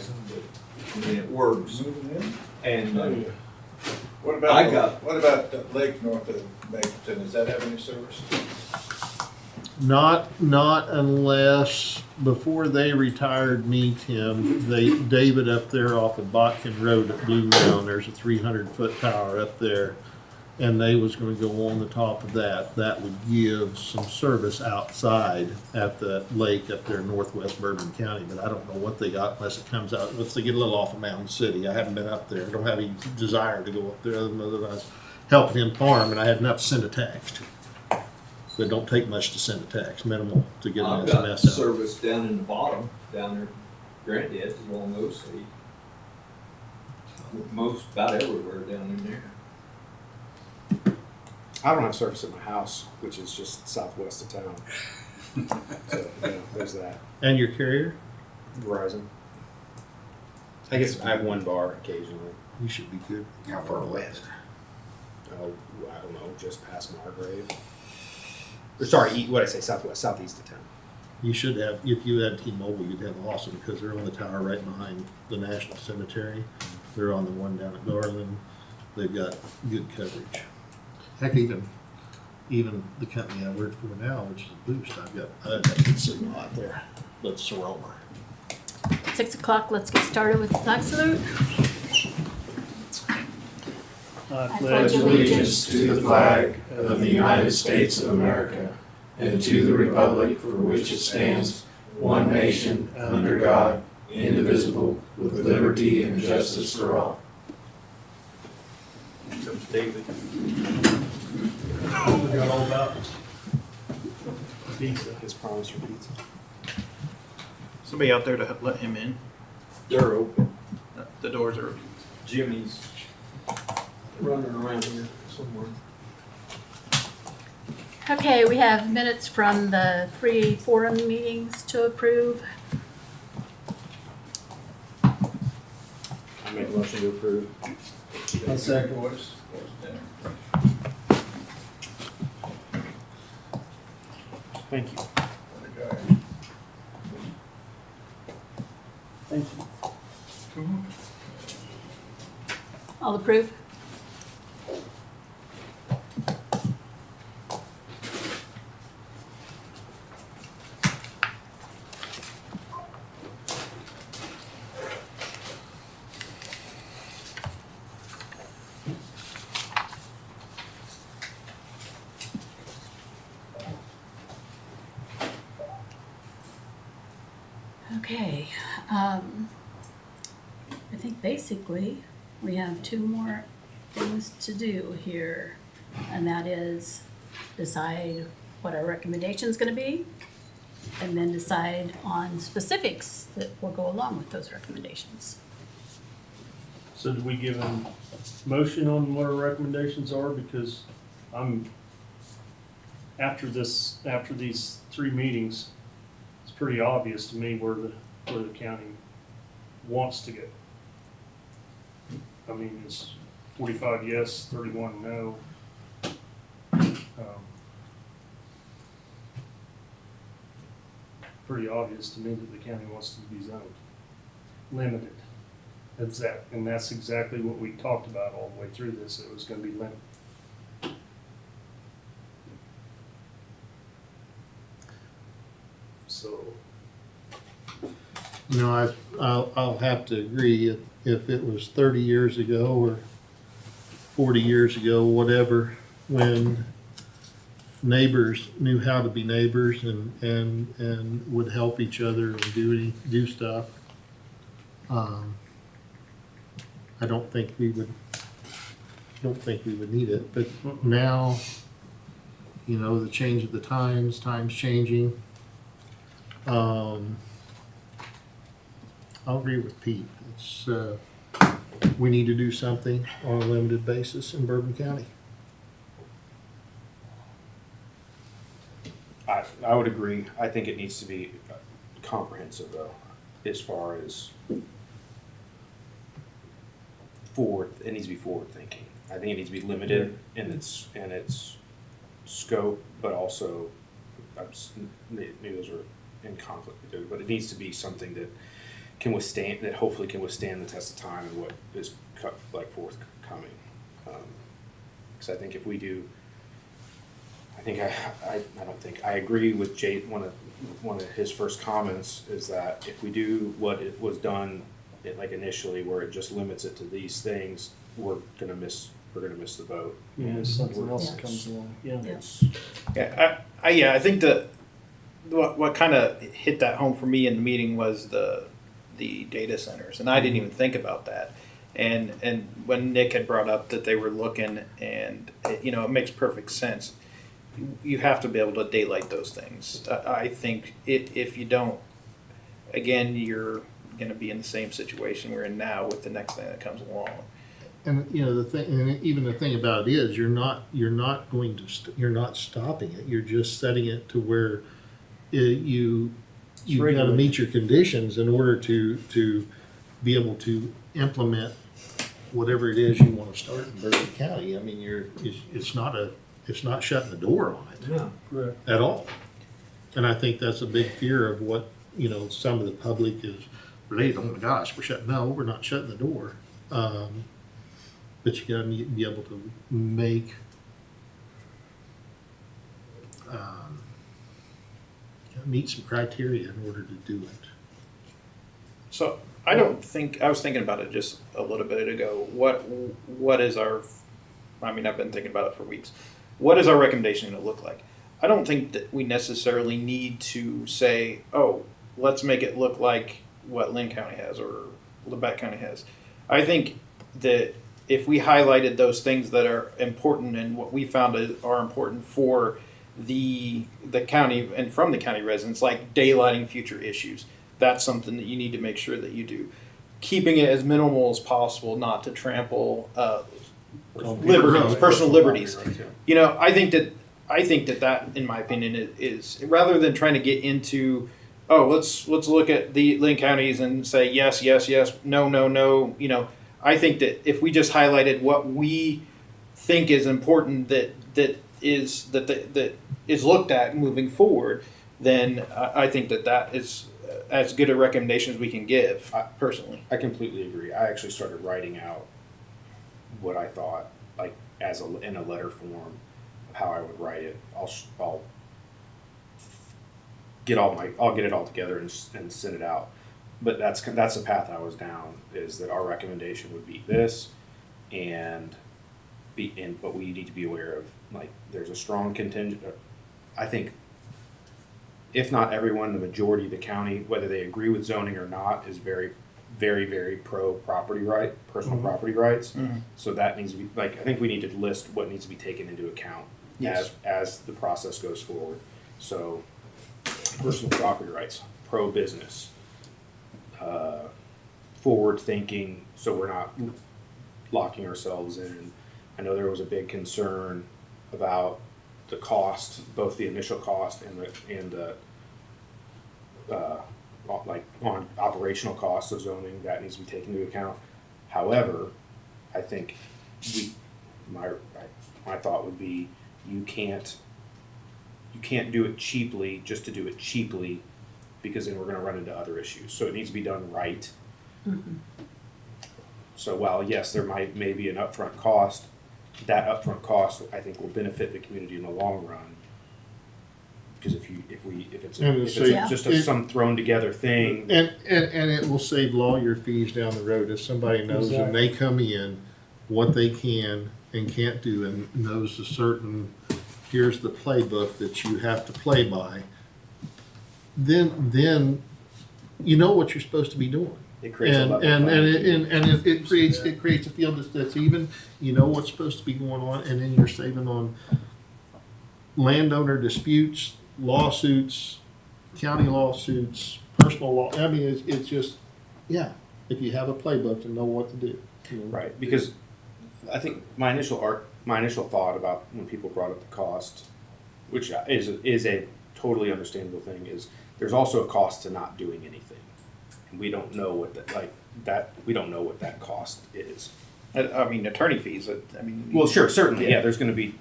advertising, but I mean, it works. And What I about, got- what about the lake north of Mapleton? Does that have any service? Not unless, before they retired me, Tim, David up there off of Botkin Road at Blue Mound, there's a 300-foot tower up there. And they was gonna go on the top of that. That would give some service outside at the lake up there in northwest Bourbon County, but I don't know what they got unless it comes out, unless they get a little off of Mountain City. I haven't been up there. I don't have any desire to go up there other than I was helping him farm and I had enough to send a text. But it don't take much to send a text, minimal to get an I've got SMS out. service down in the bottom, down there, Granddad's along those cities. Most, about everywhere down in there. I don't have service at my house, which is just southwest of town. So, there's that. And your carrier? Verizon. I guess I have one bar occasionally. You should be good. How far west? Oh, I don't know, just past Margrave. Or sorry, what did I say? Southwest, southeast of town. You should have, if you had T-Mobile, you'd have awesome because they're on the tower right behind the National Cemetery. They're on the one down at Garland. They've got good coverage. Heck, even the company I work for now, which is Boost, I've got good signal out there. But Soroma. 6 o'clock, let's get started with the flag salute. I pledge allegiance to the flag of the United States of America and to the republic for which it stands, one nation, under God, indivisible, with liberty and justice for all. David. Forgot all about pizza. His promise for pizza. Somebody out there to let him in. They're open. The doors are open. Jimmy's running around here somewhere. Okay, we have minutes from the 3 forum meetings to approve. I make a motion to approve. I'll second what's Thank you. Thank you. All approve? Okay, I think basically we have 2 more things to do here, and that is decide what our recommendation is going to be, and then decide on specifics that will go along with those recommendations. So do we give a motion on what our recommendations are? Because after these 3 meetings, it's pretty obvious to me where the county wants to go. I mean, it's 45 yes, 31 no. Pretty obvious to me that the county wants to be zoned, limited. And that's exactly what we talked about all the way through this. It was going to be limited. So, You know, I'll have to agree, if it was 30 years ago or 40 years ago, whatever, when neighbors knew how to be neighbors and would help each other and do stuff, I don't think we would need it. But now, you know, the change of the times changing. I'll agree with Pete. It's we need to do something on a limited basis in Bourbon County. I would agree. I think it needs to be comprehensive though, as far as it needs to be forward thinking. I think it needs to be limited in its scope, but also maybe those are in conflict with it, but it needs to be something that can withstand, that hopefully can withstand the test of time and what is forthcoming. Because I think if we do, I think I agree with Jay. One of his first comments is that if we do what it was done, initially, where it just limits it to these things, we're gonna miss the boat. Yeah, something else Yeah. comes along, yeah. It's, I think that what kind of hit that home for me in the meeting was the data centers, and I didn't even think about that. And when Nick had brought up that they were looking, and it makes perfect sense. You have to be able to daylight those things. I think if you don't, again, you're going to be in the same situation we're in now with the next thing that comes along. And the thing, and even the thing about it is, you're not stopping it. You're just setting it to where you got to regulated. meet your conditions in order to be able to implement whatever it is you want to start in Bourbon County. I mean, it's not shutting the door on it No. Correct. at all. And I think that's a big fear of what some of the public is related. Oh my gosh, we're not shutting the door. But you got to be able to make meet some criteria in order to do it. So I was thinking about it just a little bit ago. What is our, I've been thinking about it for weeks. What is our recommendation going to look like? I don't think that we necessarily need to say, oh, let's make it look like what Lynn County has or Lebec County has. I think that if we highlighted those things that are important and what we found are important for the county and from the county residents, like daylighting future issues, that's something that you need to make sure that you do. Keeping it as minimal as possible, not to trample personal liberties. I think that in my opinion is rather than trying to get into, let's look at the Lynn counties and say yes, no. I think that if we just highlighted what we think is important that is looked at moving forward, then I think that is as good a recommendation as we can give. Personally, I completely agree. I actually started writing out what I thought, in a letter form, of how I would write it. I'll get it all together and send it out. But that's the path I was down, is that our recommendation would be this, but we need to be aware of, there's a strong contingent. I think, if not everyone, the majority of the county, whether they agree with zoning or not, is very, very, very pro property right, personal property rights. Mhm. So that needs to be, I think we need to list what needs to be taken into account Yes. as the process goes forward. So, personal property rights, pro business, forward thinking, so we're not locking ourselves in. I know there was a big concern about the cost, both the initial cost and the on operational costs of zoning. That needs to be taken into account. However, I think my thought would be you can't do it cheaply just to do it cheaply, because then we're going to run into other issues. So it needs to be done right. Mm-hmm. So while yes, there may be an upfront cost, that upfront cost I think will benefit the community in the long run. Because if Yeah. it's some thrown together thing, And it will save lawyer fees down the road if somebody knows when they come in what they can and can't do, and knows a certain, here's the playbook that you have to play by. Then you know what you're supposed to be doing. it creates a And level and playing field. it creates a field that's even. You know what's supposed to be going on, and then you're saving on landowner disputes, lawsuits, county lawsuits, personal law. I mean, it's just, if you have a playbook to know what to do. Right, because I think my initial thought about when people brought up the cost, which is a totally understandable thing, is there's also a cost to not doing anything, and we don't know what we don't know what that cost is. I mean, attorney fees. Well, sure, certainly, Yeah. there's going to be,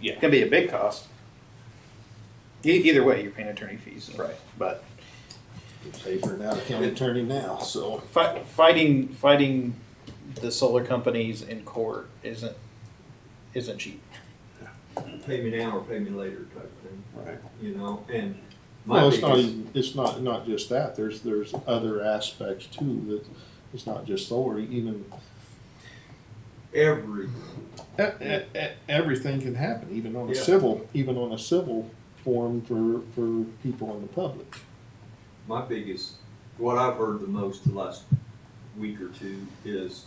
It can be a big cost. Either way, you're paying attorney fees. Right. But Pay for an out-of-county attorney now, so. Fighting the solar companies in court isn't cheap. Pay me now or pay me later type thing, Right. you know, and my Well, it's not biggest, even, it's not just that, there's other aspects too, that it's not just solar, even, every, everything can happen, even on a Yeah. civil form for people in the public. my biggest, what I've heard the most the last week or two is,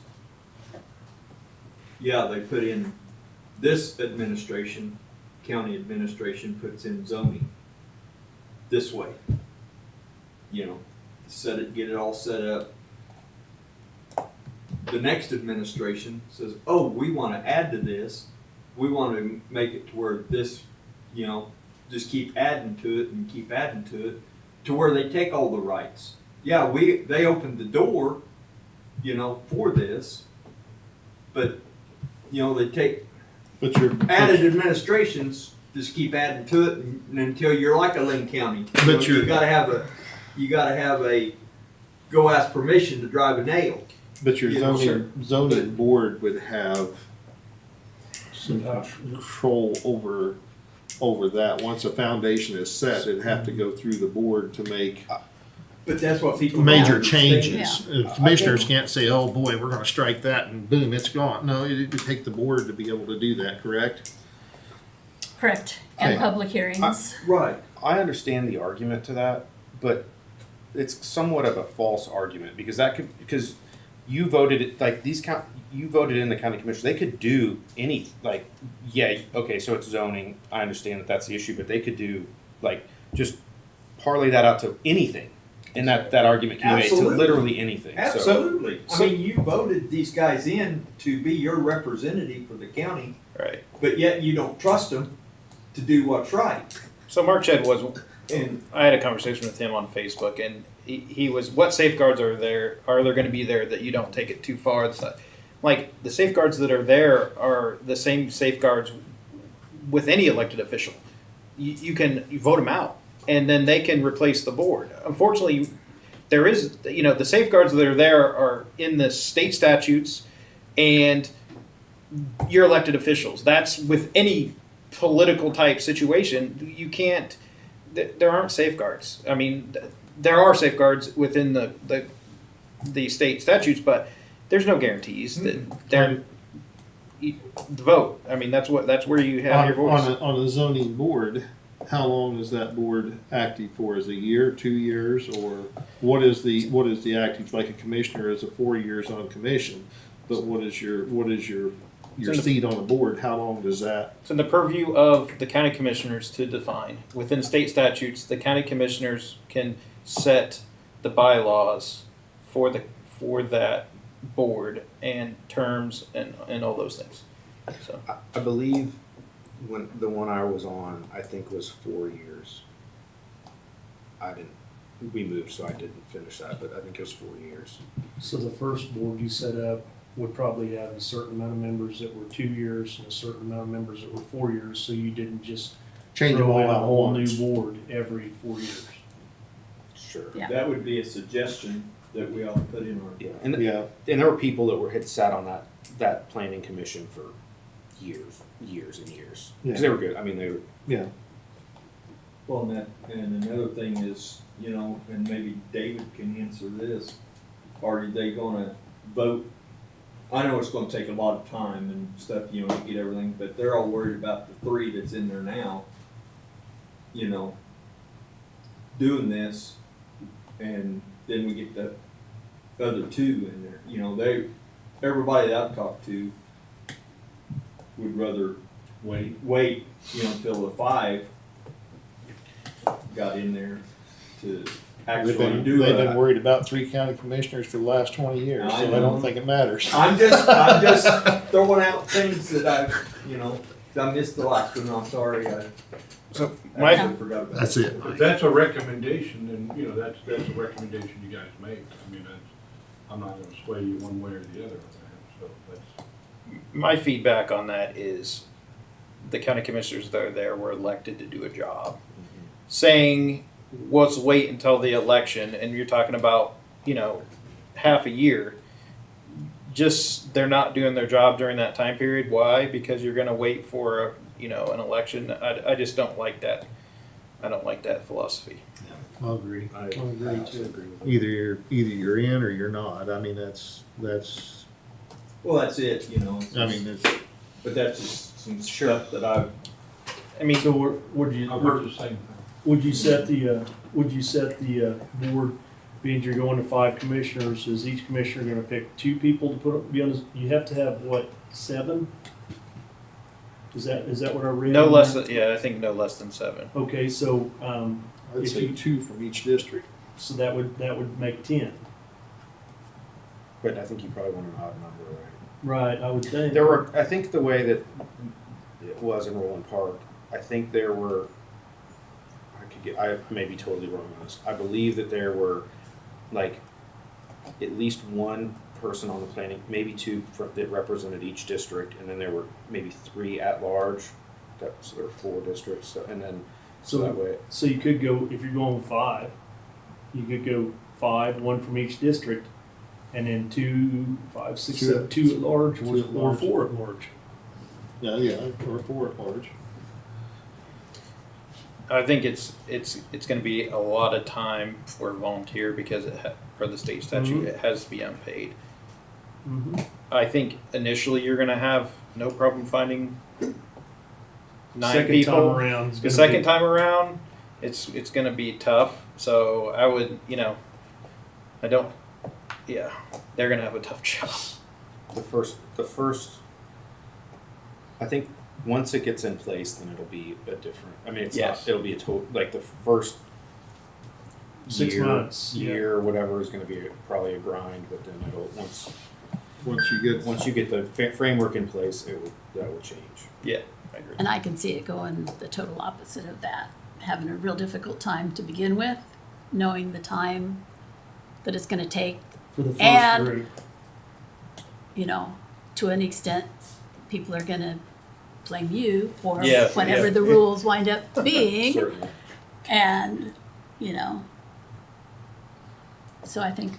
yeah, they put in, this administration, county administration puts in zoning this way. You know, set it, get it all set up. The next administration says, oh, we wanna add to this, we wanna make it to where this, you know, just keep adding to it and keep adding to it, to where they take all the rights. Yeah, they opened the door, you know, for this, but, you know, they take But you're. added administrations, just keep adding to it until you're like a Lynn County. You know, you're- you gotta have a, go ask permission to drive a nail. But your You know, zoning board would have some control over that. Once a foundation is set, it'd have to go through the board to make But that's what people. major don't understand. changes. Commissioners can't say, oh boy, we're gonna strike that and boom, it's gone. No, it would take the board to be able to do that, correct? Correct, and Okay. public hearings. Right. I understand the argument to that, but it's somewhat of a false argument because because you voted it like you voted in the county commission. They could do any okay, so it's zoning. I understand that that's the issue, but they could do just parlay that out to anything, and that argument can be made to Absolutely. literally anything. Absolutely. So- I mean, you voted these guys in to be your representative for the county, Right. but yet you don't trust them to do what's right. So Mark Ched was, And I had a conversation with him on Facebook, and he was, what safeguards are there going to be there that you don't take it too far? It's not, like, the safeguards that are there are the same safeguards with any elected official. You vote them out, and then they can replace the board. Unfortunately, there is, the safeguards that are there are in the state statutes and your elected officials. That's with any political type situation. You can't, there aren't safeguards. I mean, there are safeguards within the state statutes, but there's no guarantees that they're the vote. I mean, that's where you have your voice. On a zoning board, how long is that board active for? Is it a year, 2 years, or what is the active, like a commissioner is 4 years on commission, but what is your seat on the board, how long does that? It's in the purview of the county commissioners to define. Within state statutes, the county commissioners can set the bylaws for that board and terms and all those things. So I believe when the one I was on, I think was 4 years. We moved, so I didn't finish that, but I think it was 4 years. So the first board you set up would probably have a certain amount of members that were 2 years and a certain amount of members that were 4 years, so you didn't just Change them throw all in a out whole once. new board every 4 years. Sure. Yeah. that would be a suggestion that we ought to put in our. Yeah, and Yeah, and there were people that had sat on that planning commission for years and years because Yeah. they were good. I mean, they were. yeah. Well, and another thing is, you know, and maybe David can answer this, are they gonna vote? I know it's gonna take a lot of time and stuff, you know, to get everything, but they're all worried about the 3 that's in there now, you know, doing this, and then we get the other 2 in there, you know, everybody that I've talked to would rather wait, you know, until the 5 got in there to actually do They've it. been worried about 3 county commissioners for the last 20 years, I so I know. don't think it matters. I'm just throwing out things that I missed the last one, I'm sorry, So I my actually forgot about That's it. If that's a recommendation, then, you know, that's a recommendation you guys make. I mean, I'm not gonna sway you one way or the other on that, so that's. my feedback on that is the county commissioners that are there were elected to do a job. Saying was wait until the election, and you're talking about, half a year. Just, they're not doing their job during that time period. Why? Because you're gonna wait for, an election. I just don't like that. I don't like that philosophy. I'll agree. I agree also too. agree with that. Either you're in or you're not. I mean, that's, Well, that's it, you know. I mean, it's, But that's just some stuff that I've, I mean, So would you, I've heard the same thing. would you set the board, being you're going to 5 commissioners, is each commissioner gonna pick 2 people to be on this? You have to have, what, 7? Is that what I read? no in less there? than, yeah, I think no less than 7. Okay, so, I'd If say you- 2 from each district. so that would make 10. But I think you probably want an odd number, right? Right, I would think. There were, I think the way that it was in Roland Park, I think there were, I may be totally wrong on this. I believe that there were like at least one person on the planning, maybe 2 that represented each district, and then there were maybe 3 at large. That's or 4 districts, so, and then so that way. So you could go, if you're going 5, you could go 5, 1 from each district, and then 2, 5, 6, 7, 2 at large, Two at or large. 4 at large. yeah, or 4 at large. I think it's going to be a lot of time for volunteer because for the state statute it has to be unpaid. Mm-hmm. I think initially you're going to have no problem finding 9 Second people. time around, it's The gonna second be- time around, it's going to be tough. So I would, I don't. Yeah, they're going to have a tough job. The first, I think once it gets in place, then it'll be a different. I mean, it's Yes. not. It'll be a total like the first 6 year, months. year or whatever is going to be probably a grind. But then it'll Once you get the framework in place, that will change. Yeah, I agree. And I can see it going the total opposite of that, having a real difficult time to begin with, knowing the time that it's gonna take, For the first And- group. to an extent, people are gonna blame you for Yeah, whatever yeah. the rules wind up being. Certainly. And, so I think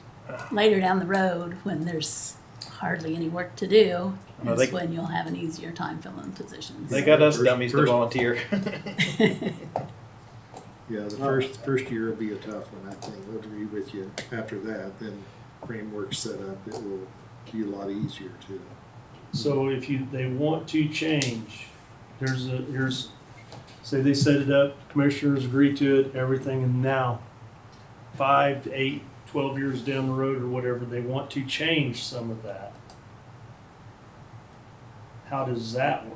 later down the road, when there's hardly any work to do, Well, is they- when you'll have an easier time filling positions. They got us First- dummies to first- volunteer. Yeah, the first year will be a tough one, I think. I'll agree with you. After that, then framework set up, it will be a lot easier too. So if they want to change, say they set it up, commissioners agree to it, everything, and now 5 to 8, 12 years down the road or whatever, they want to change some of that. How does that work?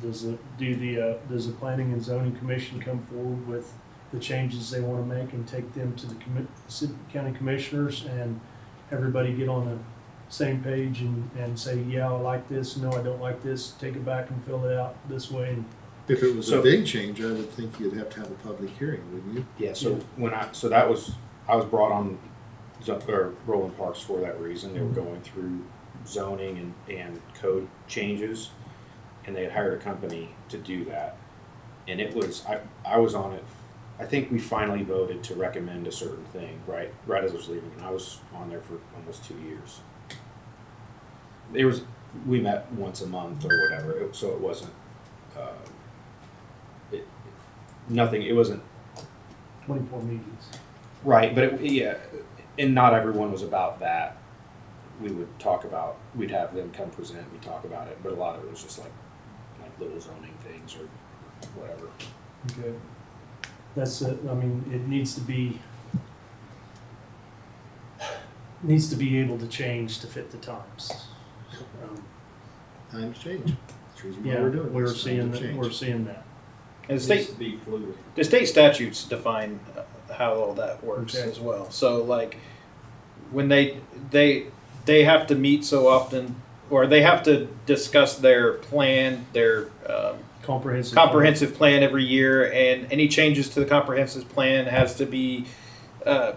Does the planning and zoning commission come forward with the changes they want to make and take them to the county commissioners and everybody get on the same page and say, yeah, I like this, no, I don't like this, take it back and fill it out this way? And If it was So- a big change, I would think you'd have to have a public hearing, wouldn't you? Yeah. So I was brought on Roland Parks for that reason. They were going through zoning and code changes, and they had hired a company to do that. And it was I was on it. I think we finally voted to recommend a certain thing right as I was leaving, and I was on there for almost 2 years. We met once a month or whatever, so it wasn't. It wasn't 24 meetings. right, but and not everyone was about that. We'd have them come present, we'd talk about it, but a lot of it was just like little zoning things or whatever. Okay. That's it. I mean, it needs to be able to change to fit the times. Times change. That's the reason why Yeah, we're doing this. we're Times seeing have that. changed. We're seeing that. And it needs to be fluid. the state statutes define how all that works Okay. as well. So like when they have to meet so often, or they have to discuss their plan, their comprehensive plan every year, and any changes to the comprehensive plan has to be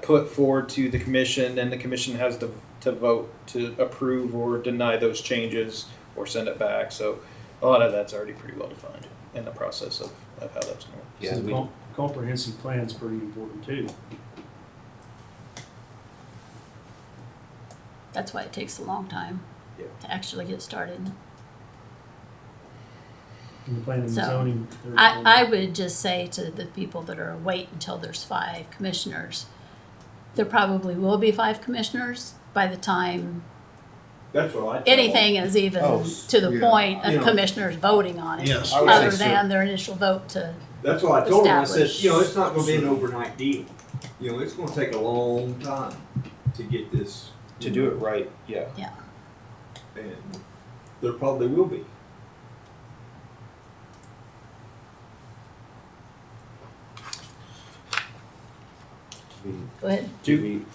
put forward to the commission, and the commission has to vote to approve or deny those changes or send it back. So a lot of that's already pretty well defined in the process of how that's going to work. Yeah, So we- comprehensive plan's pretty important too. That's why it takes a long time Yeah. to actually get started. In the planning and So, zoning. I would just say to the people that are wait until there's 5 commissioners, there probably will be 5 commissioners by the time That's what I tell anything is even Oh, to the yeah. point You of know. commissioners voting on it. Yes. I would say Other so. than their initial vote to, That's what I told him. I said, Establish. you know, it's not gonna be an overnight deal. You know, it's gonna take a long time to get this. To do it right, yeah. And there probably will be. go ahead.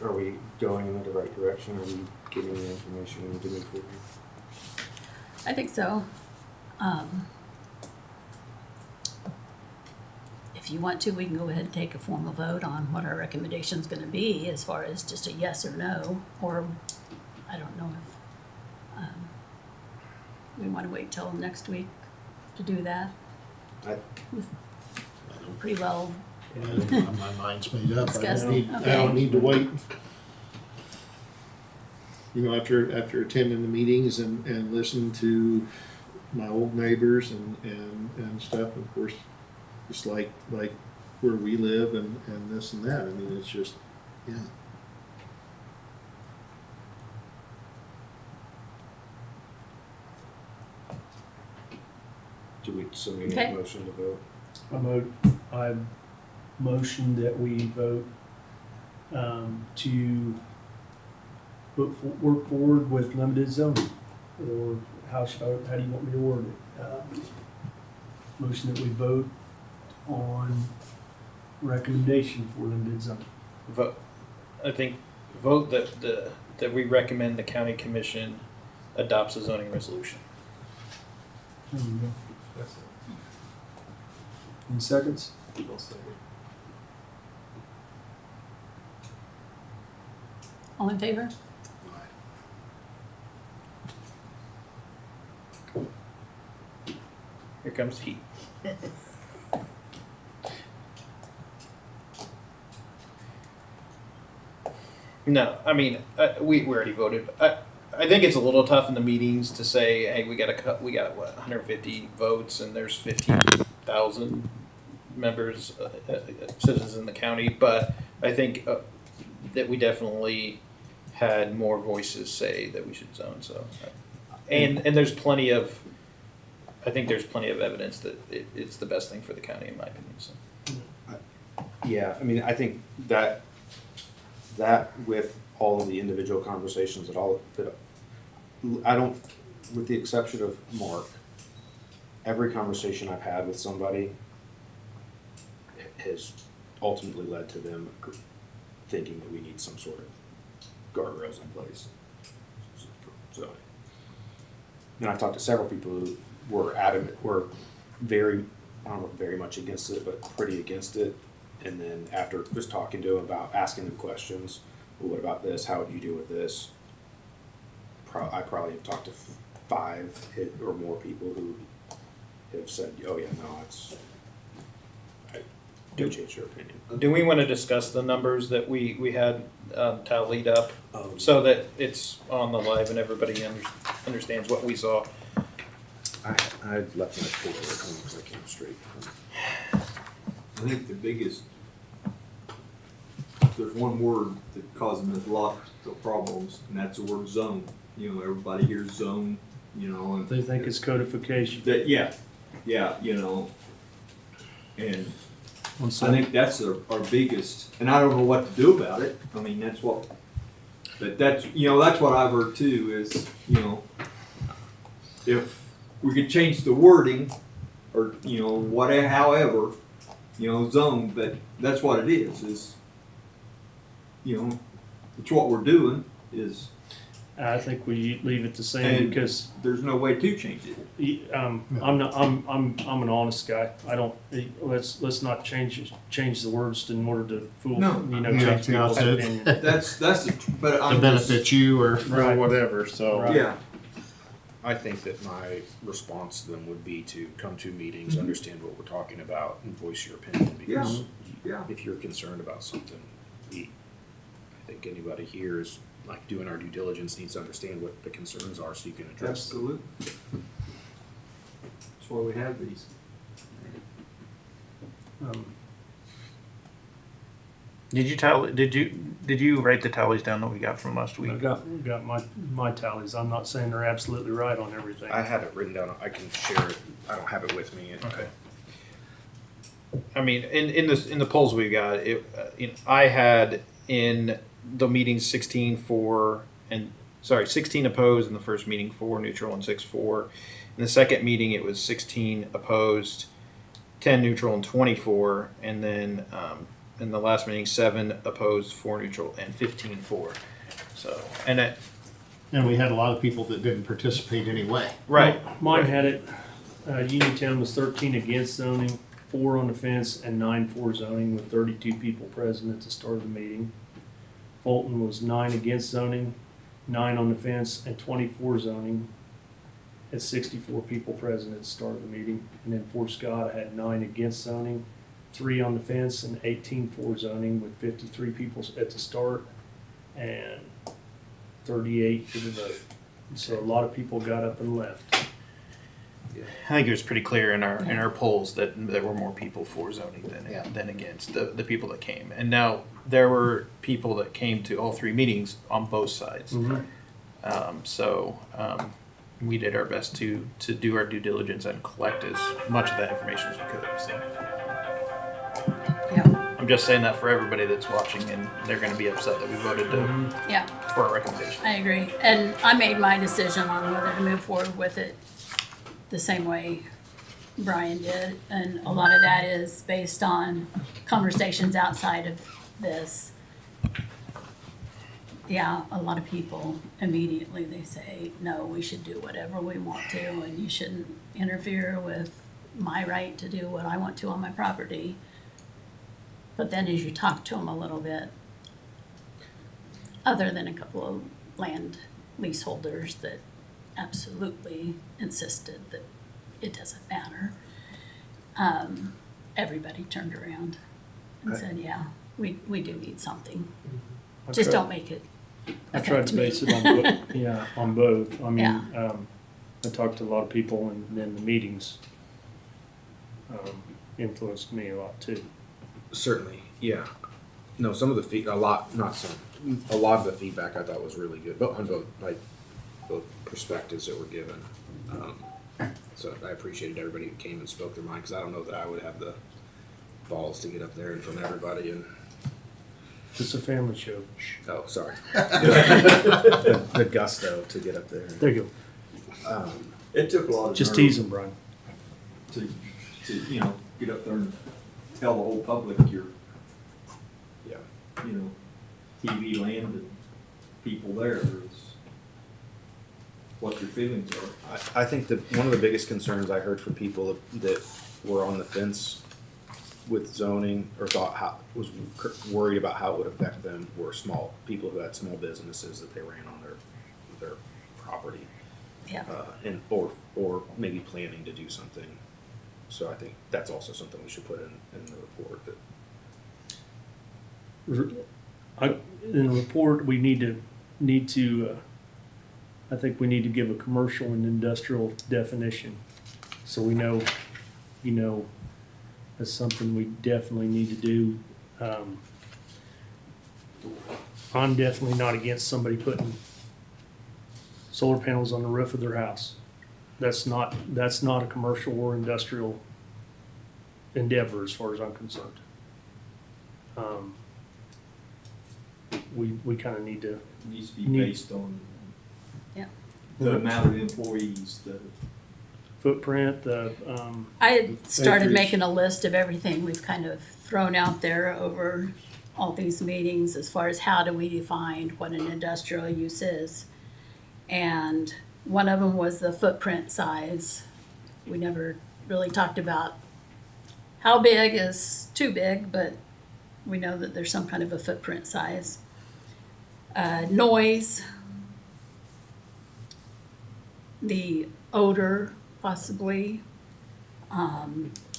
Are we going in the right direction? Are we getting the information we need to move forward? I think so. If you want to, we can go ahead and take a formal vote on what our recommendation's gonna be as far as just a yes or no, or I don't know if, we wanna wait till next week to do that. Pretty well, My mind's made up. I Discuss. don't need, I Okay. don't need to wait. You know, after attending the meetings and listening to my old neighbors and stuff, of course, just like where we live and this and that. I mean, it's just, yeah. So we need Okay. a motion to vote? I motion that we vote to work forward with limited zoning, or how do you want me to word it? Motion that we vote on recommendation for limited zoning. Vote, I think, vote that we recommend the county commission adopts a zoning resolution. There you go. Any seconds? all in favor? Here comes heat. No, I mean, we already voted. I think it's a little tough in the meetings to say, hey, we got what 150 votes and there's 15,000 members, citizens in the county. But I think that we definitely had more voices say that we should zone. So, and there's plenty of, I think there's plenty of evidence that it's the best thing for the county, in my opinion. So. Yeah, I mean, I think that with all of the individual conversations that I don't, with the exception of Mark, every conversation I've had with somebody has ultimately led to them thinking that we need some sort of guardrails in place. So, and I've talked to several people who were adamant, were very, I don't know, very much against it, but pretty against it. And then after just talking to them about asking them questions, well, what about this? How would you deal with this? I probably have talked to 5 or more people who have said, oh yeah, no, I do change your opinion. Do we want to discuss the numbers that we had tallied up Oh, so that it's on the live and everybody understands what we saw? I left my folder at home because I came straight from. I think the biggest, there's one word that causes us a lot of problems, and that's the word zone. You know, everybody hears zone, you know, and They think it's codification. that, yeah, you know, and On I some- think that's our biggest, and I don't know what to do about it. I mean, that's what, but that's, you know, that's what I've heard too, is, you know, if we could change the wording, or, you know, whatever, however, you know, zone, but that's what it is, you know, it's what we're doing, is, I think we leave it the same And- because there's no way to change it. I'm an honest guy. I don't, let's not change the words in order to fool, No. Yeah, change people's yeah. opinion. That's, but To I'm benefit you or Right. whatever, so. Right. Yeah, I think that my response to them would be to come to meetings, understand what we're talking about, and voice your opinion, because Yeah. if you're concerned about something, I think anybody here is, like, doing our due diligence, needs to understand what the concerns are so you can address them. Absolutely. That's why we have these. Did you write the tallies down that we got from last week? I got my tallies. I'm not saying they're absolutely right on everything. I had it written down, I can share it, I don't have it with me. Okay. I mean, in the polls we got, I had in the meeting 16 opposed in the first meeting, 4 neutral, and 6 for. In the second meeting, it was 16 opposed, 10 neutral, and 24. And then in the last meeting, 7 opposed, 4 neutral, and 15 for. So, and we had a lot of people that didn't participate anyway. right, Mine had it, Uniontown was 13 against zoning, 4 on the fence, and 9 for zoning, with 32 people present at the start of the meeting. Fulton was 9 against zoning, 9 on the fence, and 24 zoning, at 64 people present at the start of the meeting. And then for Scott, I had 9 against zoning, 3 on the fence, and 18 for zoning, with 53 people at the start, and 38 for the vote. So a lot of people got up and left. I think it was pretty clear in our polls that there were more people for zoning than against the people that came. And now there were people that came to all 3 meetings on both sides. So we did our best to do our due diligence and collect as much of that information as we could. So Yeah. I'm just saying that for everybody that's watching, and they're going to be upset that we voted Yeah, for our recommendation. I agree. And I made my decision on whether to move forward with it the same way Brian did. And a lot of that is based on conversations outside of this. Yeah, a lot of people immediately, they say, no, we should do whatever we want to, and you shouldn't interfere with my right to do what I want to on my property. But then as you talk to them a little bit, other than a couple of land leaseholders that absolutely insisted that it doesn't matter, everybody turned around and said, yeah, we do need something. Just don't make it I tried affect to me. base it on both. Yeah, on both. I mean, Yeah. I talked to a lot of people, and then the meetings influenced me a lot too. Certainly, yeah. No, some of the a lot of the feedback I thought was really good, but on both perspectives that were given. So I appreciated everybody who came and spoke their mind, because I don't know that I would have the balls to get up there in front of everybody and. It's a family show. Oh, sorry. the gusto to get up there. There you go. It took a lot of Just nerve tease them, Brian. to get up there and tell the whole public you're, Yeah. TV land and people there is what your feelings are. I think that one of the biggest concerns I heard from people that were on the fence with zoning, or was worried about how it would affect them, were people who had small businesses that they ran on their property, Yeah. or maybe planning to do something. So I think that's also something we should put in the report. In the report, we need to. I think we need to give a commercial and industrial definition, so we know, that's something we definitely need to do. I'm definitely not against somebody putting solar panels on the roof of their house. That's not a commercial or industrial endeavor as far as I'm concerned. We kind of need to. It needs to be based on Yeah. the amount of employees, the Footprint, I had started Acreage. making a list of everything we've kind of thrown out there over all these meetings as far as how do we define what an industrial use is. And one of them was the footprint size. We never really talked about how big is too big, but we know that there's some kind of a footprint size. the odor, possibly,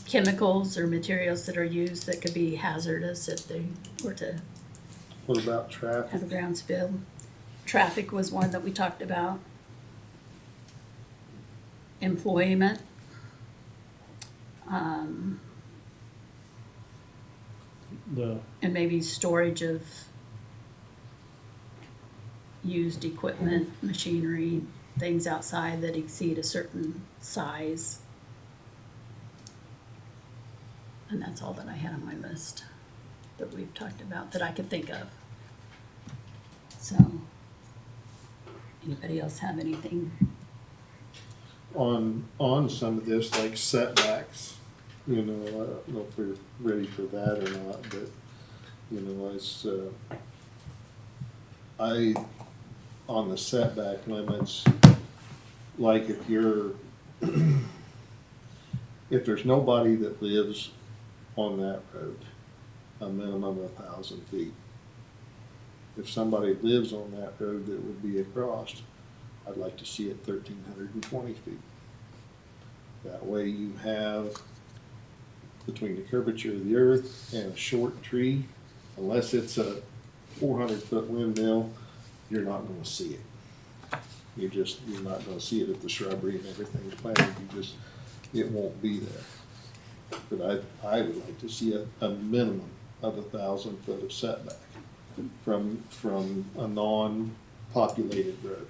chemicals or materials that are used that could be hazardous if they were to What about traffic? have a ground spill. Traffic was one that we talked about. Employment. The, And maybe storage of used equipment, machinery, things outside that exceed a certain size. And that's all that I had on my list that we've talked about that I could think of. So, anybody else have anything? On some of this, like setbacks, you know, I don't know if we're ready for that or not, but, you know, on the setback limits, like if there's nobody that lives on that road, a minimum of 1,000 feet. If somebody lives on that road that would be across, I'd like to see it 1,320 feet. That way you have, between the curvature of the earth and a short tree, unless it's a 400-foot windmill, you're not gonna see it. You're not gonna see it if the shrubbery and everything's planted, it won't be there. But I would like to see a minimum of 1,000 foot of setback from a non-populated road.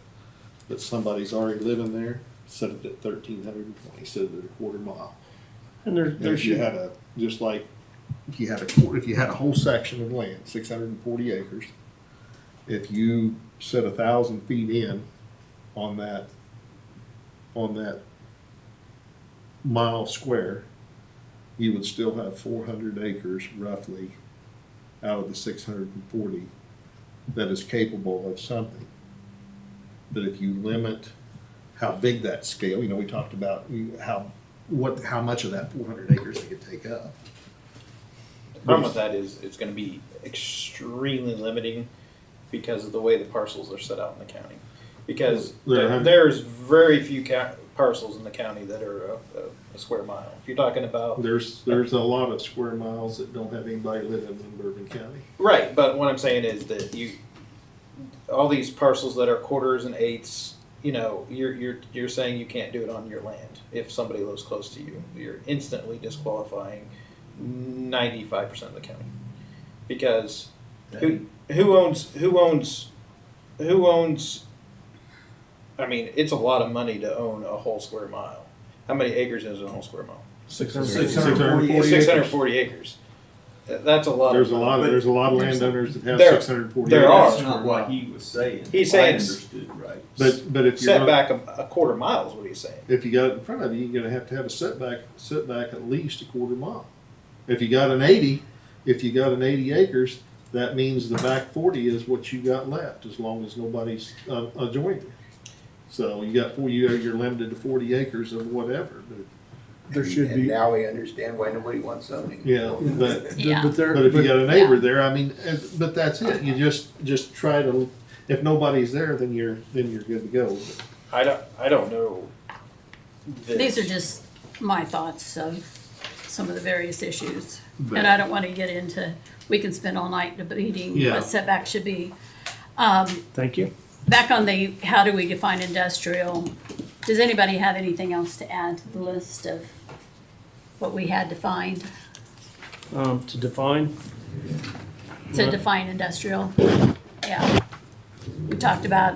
But somebody's already living there, set it at 1,320, set it at a quarter mile. and And there if you should, had if you had a whole section of land, 640 acres, if you set 1,000 feet in on that mile square, you would still have 400 acres roughly out of the 640 that is capable of something. But if you limit how big that scale, you know, we talked about how much of that 400 acres they could take up. The problem with that is it's gonna be extremely limiting because of the way the parcels are set out in the county. Because there's very few parcels in the county that are a square mile. If you're talking about. There's a lot of square miles that don't have anybody living in Bourbon County. Right, but what I'm saying is that all these parcels that are quarters and eighths, you know, you're saying you can't do it on your land. If somebody lives close to you, you're instantly disqualifying 95% of the county. Because who owns, I mean, it's a lot of money to own a whole square mile. How many acres is a whole square mile? 640 acres. That's a lot. There's a lot of landowners that have There- 640 there acres. are. That's not what he was saying. He's if I saying- understood right. But if you're Set back a quarter mile is what he's saying. if you got it in front of you, you're gonna have to have a setback at least a quarter mile. If you got an 80 acres, that means the back 40 is what you got left, as long as nobody's adjoining you. So you're limited to 40 acres of whatever. But, there should And be, now we understand why nobody wants zoning. yeah, but Yeah. but there, But if you got a neighbor Yeah. there, I mean, but that's it. You just try to. If nobody's there, then you're good to go. I don't know. These are just my thoughts of some of the various issues. But- And I don't want to get into, we can spend all night debating Yeah. what setback should be. thank you. Back on the, how do we define industrial? Does anybody have anything else to add to the list of what we had defined, To define, to define industrial? Yeah. We talked about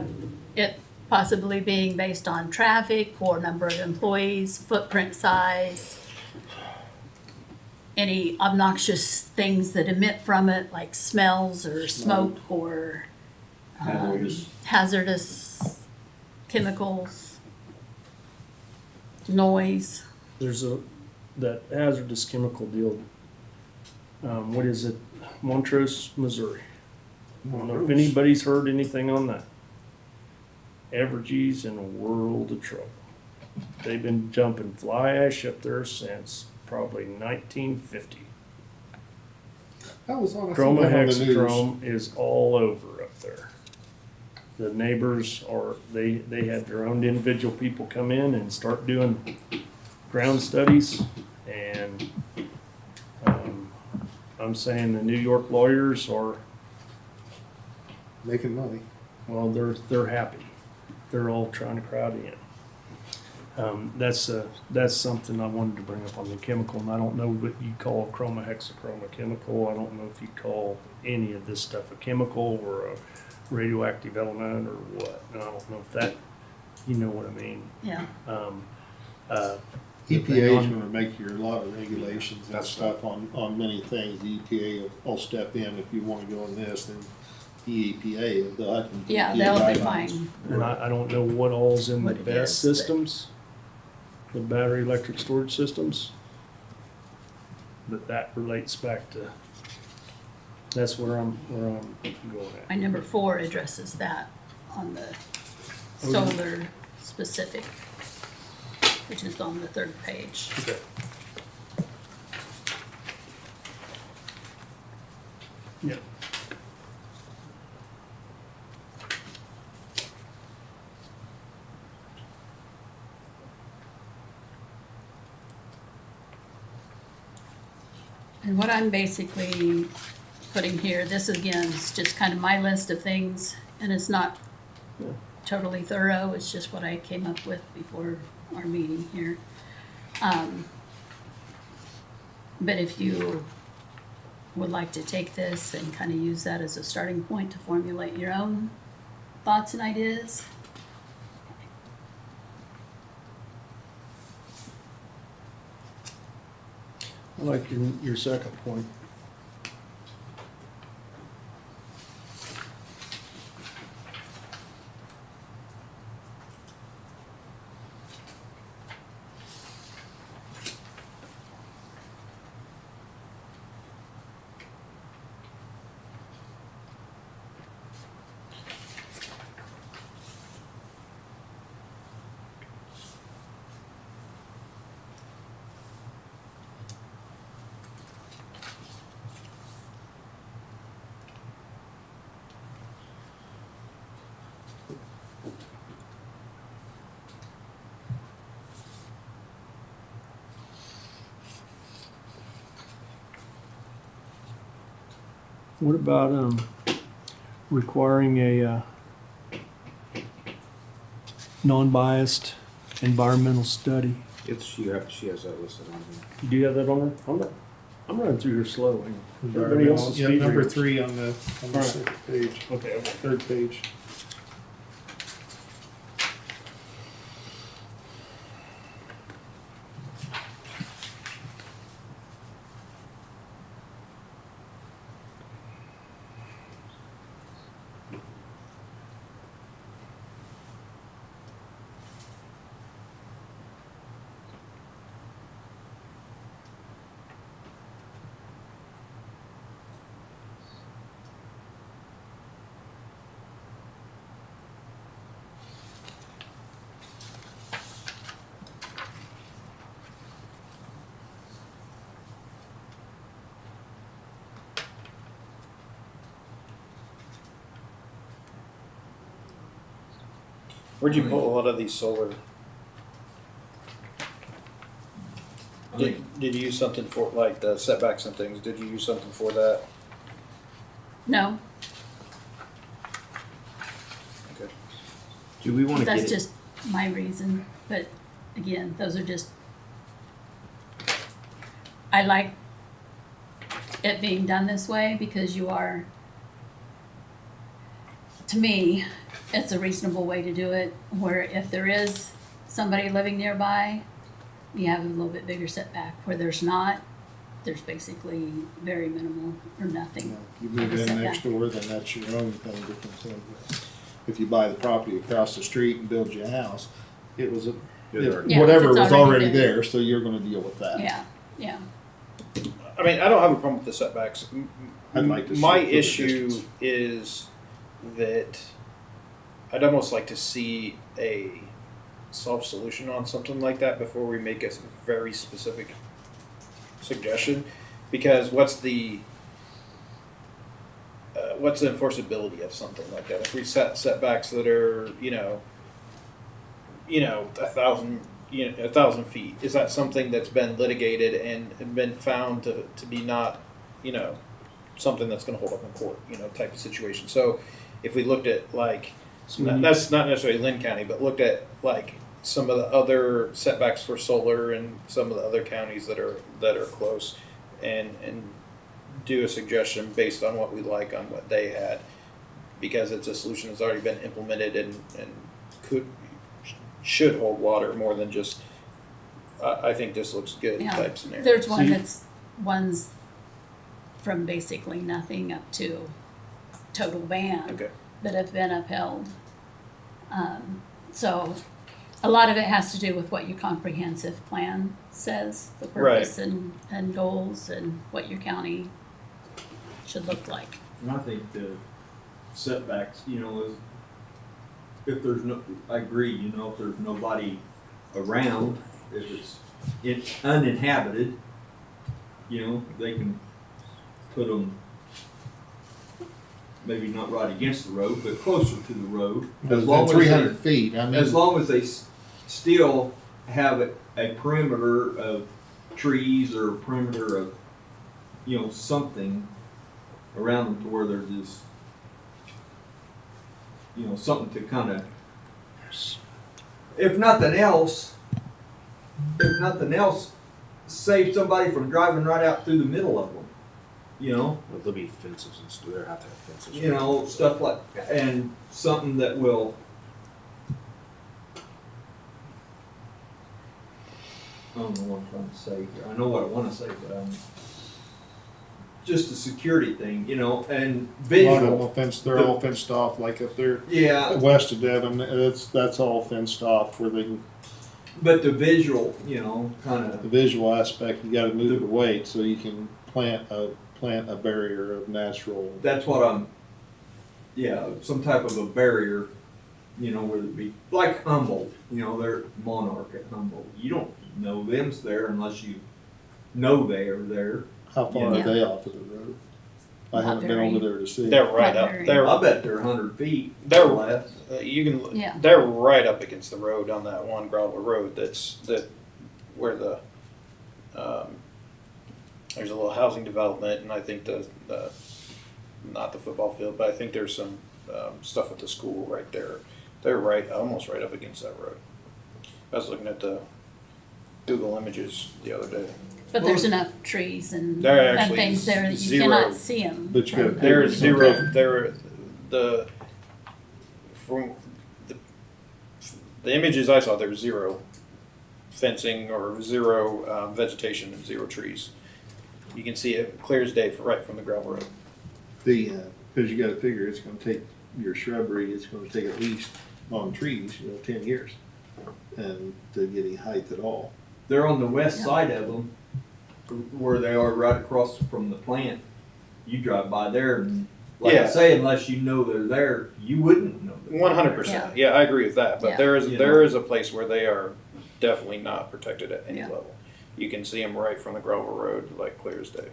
it possibly being based on traffic or number of employees, footprint size, any obnoxious things that emit from it, like smells or smoke or hazardous chemicals, noise. there's that hazardous chemical deal. What is it? Montrose, Missouri. I don't know if anybody's heard anything on that. Evergy's in a world of trouble. They've been jumping fly ash up there since probably 1950. I was on the news. Chromahexatrone is all over up there. The neighbors are, they had their own individual people come in and start doing ground studies. And I'm saying the New York lawyers are, Making money. well, they're happy. They're all trying to crowd in. That's something I wanted to bring up on the chemical, and I don't know what you call a chromahexachroma chemical. I don't know if you call any of this stuff a chemical or a radioactive element or what. And I don't know if that, you know what I mean. Yeah. EPA is gonna make you a lot of regulations and stuff on many things. The EPA will step in if you wanna go in this, then the EPA, they'll have to. Yeah, EPA they'll be guidelines. fine. And I don't know what all's in the What it BESS is, but- systems, the battery electric storage systems. But that relates back to, that's where I'm going at. My number 4 addresses that on the solar specific, which is on the 3rd page. Okay. Yeah. And what I'm basically putting here, this again is just kind of my list of things, and it's not totally thorough, it's just what I came up with before our meeting here. But if you would like to take this and kind of use that as a starting point to formulate your own thoughts and ideas. I like your second point. What about requiring a non-biased environmental study? She has that listed on here. Do you have that on there? I'm running through here slow. Everybody else is Yeah, speed number readers. 3 on the Alright. second page, Okay. 3rd page. Where'd you pull a lot of these solar? Did you use something for, like, the setbacks and things, did you use something for that? No, Okay. Do we want to that's get just my reason, but again, those are just, I like it being done this way because you are, to me, it's a reasonable way to do it, where if there is somebody living nearby, you have a little bit bigger setback. Where there's not, there's basically very minimal or nothing. You move in next door, then that's your own thing to contend with. If you buy the property across the street and build you a house, it was Yeah, whatever it's was already already there. there, so you're gonna deal with that. Yeah, yeah. I mean, I don't have a problem with the setbacks. I'd like to see My it for the issue distance. is that I'd almost like to see a solved solution on something like that before we make a very specific suggestion. Because what's the what's the enforceability of something like that? If we set setbacks that are, 1,000 feet, is that something that's been litigated and been found to be not, something that's going to hold up in court, type of situation? So if we looked at like, that's not necessarily Lynn County, but looked at like some of the other setbacks for solar and some of the other counties that are close, and do a suggestion based on what we like on what they had, because it's a solution that's already been implemented and should hold water more than just I think this looks good Yeah. type scenario. There's one's from basically nothing up to total ban Okay. that have been upheld. So a lot of it has to do with what your comprehensive plan says, the purpose and goals and what your county should look like. And I think the setbacks, is, if there's no, I agree, if there's nobody around, if it's uninhabited, they can put them maybe not right against the road, but closer to the road. As long as 300 feet, I mean. as long as they still have a perimeter of trees or a perimeter of, something around them to where there's this, something to kind of, if nothing else, save somebody from driving right out through the middle of them. Well, there'll be fences and stuff. They'll have to have fences. Stuff like, and something that will, I don't know what I'm trying to say here. I know what I want to say, but just a security thing, and A lot of them visual. are fenced, they're all fenced off, like up there Yeah, west of Devon, that's all fenced off where they can, but the visual, kind the of, visual aspect, you gotta move the weight so you can plant a barrier of natural. that's what I'm, some type of a barrier, where it'd be, like Humboldt, they're Monarch at Humboldt. You don't know them's there unless you know they are there. How far Yeah. are they off of the road? I Not haven't been very. over there to see. They're right Not up. very. They're I bet they're 100 feet They're- or less. you can. Yeah. They're right up against the road on that one gravel road. Where the there's a little housing development, and I think the not the football field, but I think there's some stuff at the school right there. They're almost right up against that road. I was looking at the Google images the other day. But there's enough trees and There actually things there that you zero. cannot see them. But you gotta There is Okay. zero. From the images I saw, there's zero fencing or zero vegetation and zero trees. You can see it clear as day right from the gravel road. Because you gotta figure it's gonna take your shrubbery, it's gonna take at least on trees, 10 years. And to get any height at all. They're on the west Yeah. side of them, where they are right across from the plant. You drive by there, and like I Yeah. say, unless you know they're there, you wouldn't know. they're 100%. Yeah, I agree with that. But Yeah. there is You there know. is a place where they are definitely not protected at any Yeah. level. You can see them right from the gravel road, like clear as day.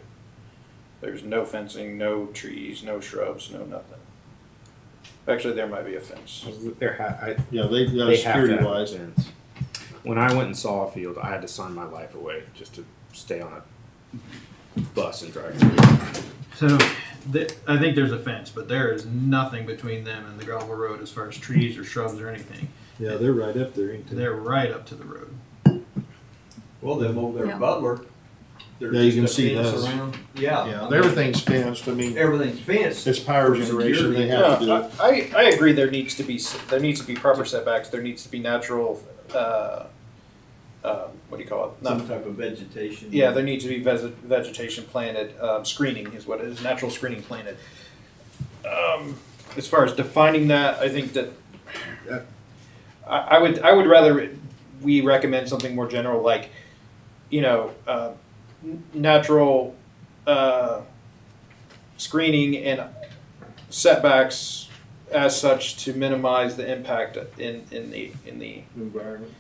There's no fencing, no trees, no shrubs, no nothing. Actually, there might be a fence. Yeah, they've got They a have to security have a wise. fence. When I went and saw a field, I had to sign my life away just to stay on a bus and drive through. So I think there's a fence, but there is nothing between them and the gravel road as far as trees or shrubs or anything. Yeah, they're right up there, ain't they? They're right up to the road. Well, them over there Yeah. at Butler. They're Yeah, you just can a see fence those. around. Yeah, everything's fenced, I mean, Everything's fenced. it's power For generation, they security. have to do it. I agree. There needs to be proper setbacks. There needs to be natural. What do you call it? Some type of vegetation. Yeah, there needs to be vegetation planted. Screening is what it is. Natural screening planted. As far as defining that, I think that I would rather we recommend something more general, like natural screening and setbacks as such to minimize the impact in the Environment.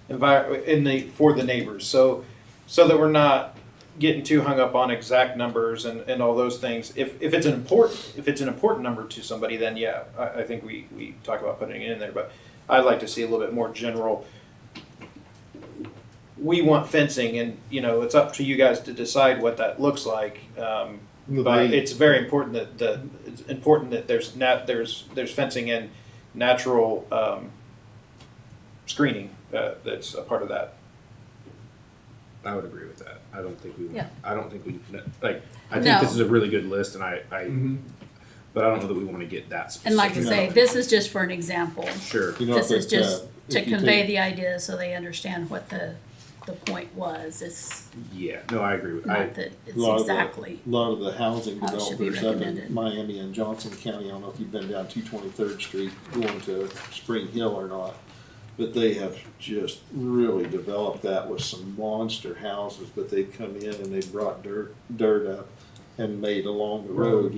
for the neighbors. So that we're not getting too hung up on exact numbers and all those things. If it's an important number to somebody, then yeah, I think we talk about putting it in there. But I'd like to see a little bit more general. We want fencing, and it's up to you guys to decide what that looks like. But it's very important that there's fencing and natural screening that's a part of that. I would agree with that. I don't think we. Yeah. I don't think we like. I think No. this is a really good list, and but I don't know that we want to get that specific. And like I say, this is just for an example. Sure. This is just to if you convey take- the idea so they understand what the point was. It's Yeah. No, I agree with. not that it's A lot exactly. A lot of the housing How it should be developers up in recommended. Miami and Johnson County, I don't know if you've been down 223rd Street going to Spring Hill or not, but they have just really developed that with some monster houses, but they come in and they brought dirt up and made along the road,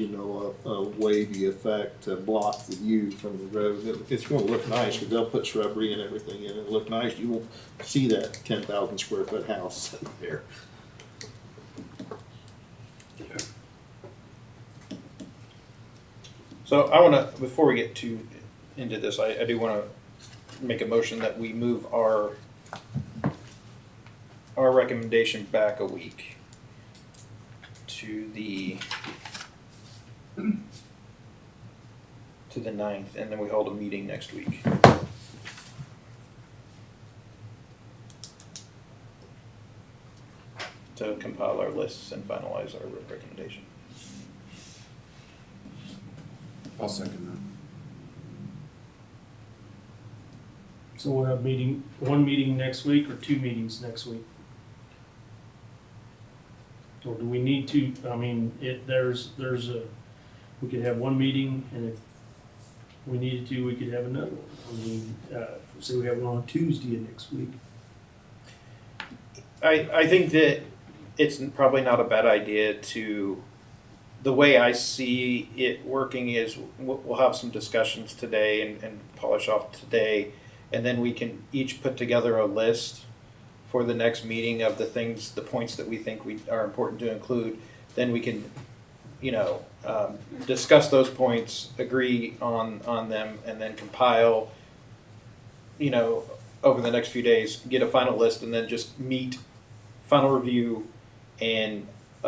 a wavy effect to block the view from the road. It's gonna look nice, because they'll put shrubbery and everything in it, it'll look nice. You won't see that 10,000 square foot house sitting there. So I want to, before we get into this, I do want to make a motion that we move our recommendation back a week to the 9th, and then we hold a meeting next week. To compile our lists and finalize our recommendation. I'll second So we'll have one meeting next week or two meetings next week? Or do we need to, I mean, we could have one meeting, and if we needed to, we could have another one. I mean, say we have one on Tuesday of next week. I think that it's probably not a bad idea to, the way I see it working is we'll have some discussions today and polish off today, and then we can each put together a list for the next meeting of the points that we think are important to include. Then we can, discuss those points, agree on them, and then compile, over the next few days, get a final list, and then just meet, final review, and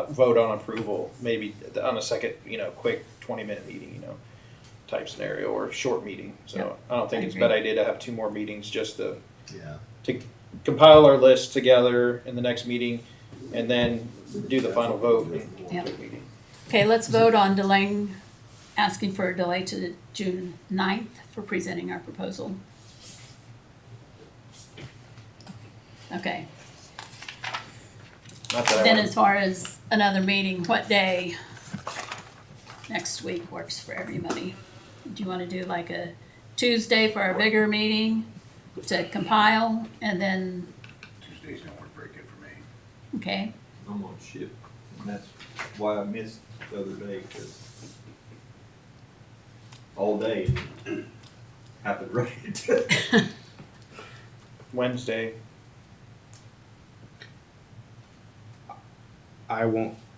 vote on approval, maybe on a second, quick 20-minute meeting, type scenario, or short meeting. So Yeah, I don't think I it's a agree. bad idea to have two more meetings just to Yeah. compile our list together in the next meeting, and then do the final vote in Yeah. the meeting. Okay, let's vote on asking for a delay to June 9th for presenting our proposal. Okay, Not that I then wanna- as far as another meeting, what day next week works for everybody? Do you want to do like a Tuesday for our bigger meeting to compile, and then, Tuesdays don't work very good for me. okay, I'm on shift, and that's why I missed the other day, because all day happened right. Wednesday.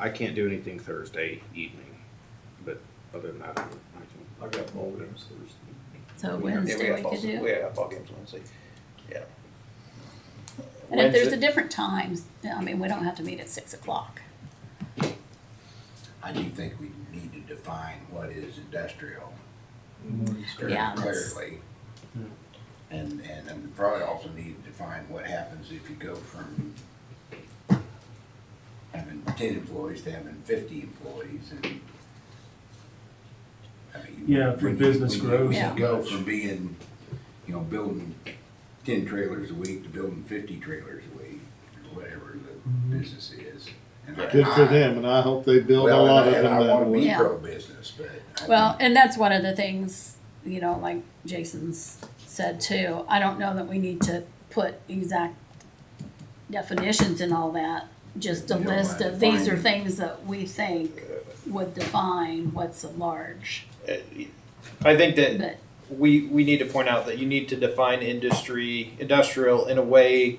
I can't do anything Thursday evening, but other than that, I can. I got ball games Thursday. so Yeah, Wednesday we ball- could do? We have ball games Wednesday. Yeah. And if there's a Wednesday- different times, I mean, we don't have to meet at 6 o'clock. I do think we need to define what is industrial very Yeah, that's- clearly. And we probably also need to define what happens if you go from having 10 employees to having 50 employees, and I mean. Yeah, if your when business when grows you that go much. from being, building 10 trailers a week to building 50 trailers a week, or whatever the business is. And Good for them, and I hope they build a Well, lot of and them I that wanna be way. Yeah. pro-business, but. I Well, think- and that's one of the things, like Jason's said too. I don't know that we need to put exact definitions and all that. Just a You don't list mind of, these are defining. things that we think would define what's a large, I think that but, we need to point out that you need to define industrial in a way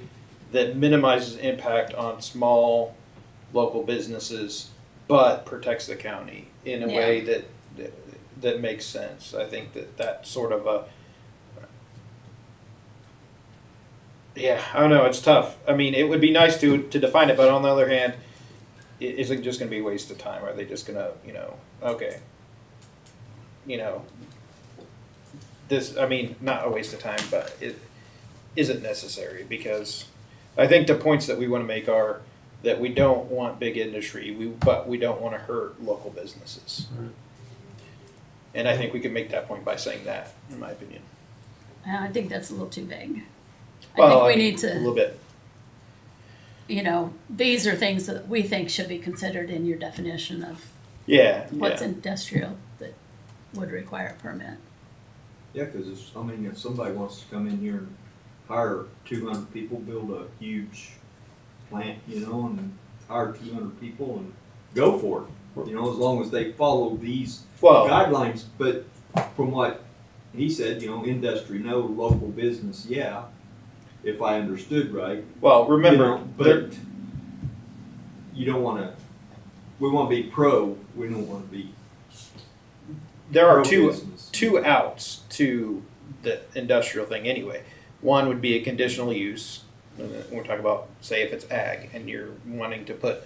that minimizes impact on small local businesses, but protects the county in a way that makes sense. I think that's sort of a, yeah, I don't know, it's tough. I mean, it would be nice to define it, but on the other hand, is it just going to be a waste of time? Are they just going to, okay, this, I mean, not a waste of time, but is it necessary? Because I think the points that we want to make are that we don't want big industry, but we don't want to hurt local businesses. Right. And I think we can make that point by saying that, in my opinion. I think that's a little too vague. I Well, think we need a little to, bit. these are things that we think should be considered in your definition of Yeah. what's yeah. industrial that would require a permit. Yeah, cause if somebody wants to come in here and hire 200 people, build a huge plant, and hire 200 people and go for it, as long as they follow these Well, guidelines. But from what he said, industry, no, local business, yeah, if I understood right. well, remember, But you don't wanna, we wanna be pro, we don't wanna be there are pro-business. two outs to the industrial thing anyway. One would be a conditional use. We're talking about, say, if it's ag and you're wanting to put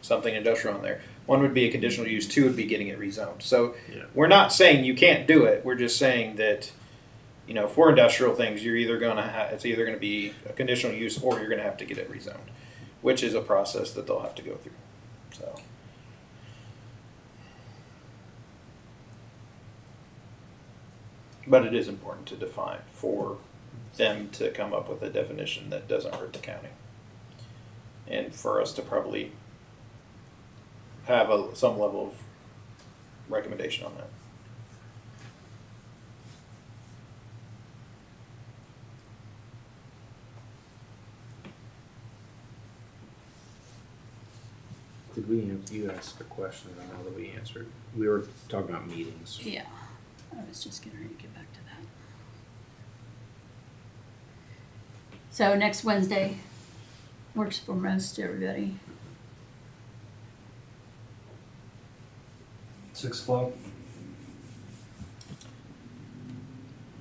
something industrial on there. One would be a conditional use. Two would be getting it rezoned. So we're not saying you can't do it. We're just saying that, for industrial things, you're either it's either going to be a conditional use or you're going to have to get it rezoned, which is a process that they'll have to go through. So. But it is important to define for them to come up with a definition that doesn't hurt the county. And for us to probably have some level of recommendation on that. Did you asked a question I don't know that we answered. We were talking about meetings. Yeah, I was just getting ready to get back to that. So next Wednesday works for most everybody. 6 o'clock.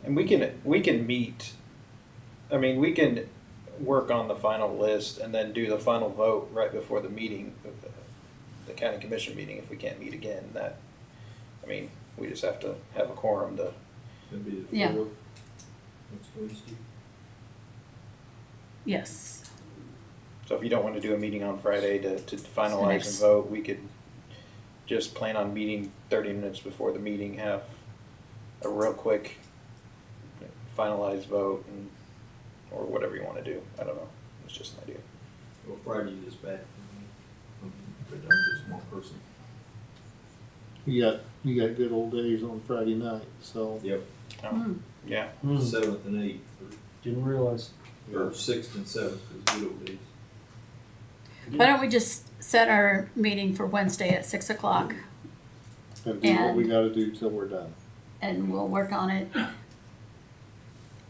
And we can meet, I mean, we can work on the final list and then do the final vote right before the meeting, the county commission meeting, if we can't meet again. We just have to have a quorum to. It'd be the Yeah. 4th, next Wednesday. Yes. So if you don't want to do a meeting on Friday to finalize next- and vote, we could just plan on meeting 30 minutes before the meeting, have a real quick finalized vote, or whatever you want to do. I don't know. It's just an idea. Well, Friday is bad for me, but I'm just one person. You got good old days on Friday night, so. Yep, Yeah. 7th and 8th, Didn't realize. or 6th and 7th is good old days. Why don't we just set our meeting for Wednesday at 6 o'clock And do what we gotta do till we're done. and we'll work on it.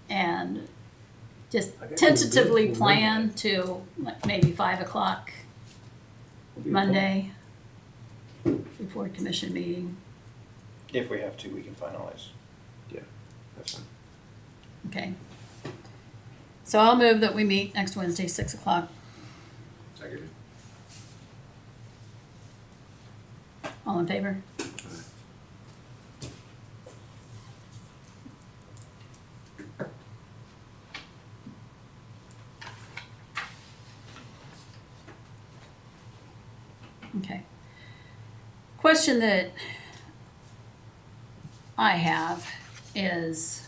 And just I got tentatively good for plan to like maybe 5 o'clock Monday before commission meeting. If we have to, we can finalize. That's fine. Okay. So I'll move that we meet next Wednesday, 6 o'clock. Second. All in favor? Okay. Question that I have is,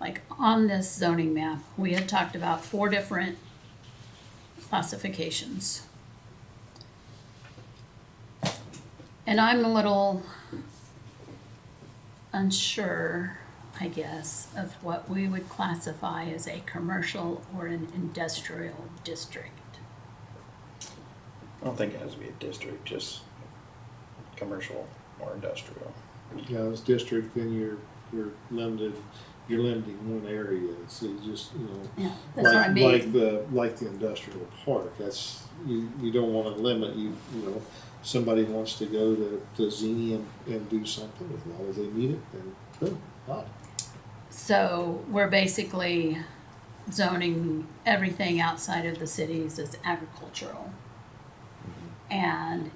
like, on this zoning map, we had talked about 4 different classifications. And I'm a little unsure, I guess, of what we would classify as a commercial or an industrial district. I don't think it has to be a district, just commercial or industrial. Yeah, this district, then you're limited you're limiting one area. It's just, you know, Yeah, that's what I mean. like the industrial park. That's, you don't wanna limit, you know, somebody wants to go to Xenia and do something, as long as they need it, then boom, fine. So we're basically zoning everything outside of the cities as agricultural. And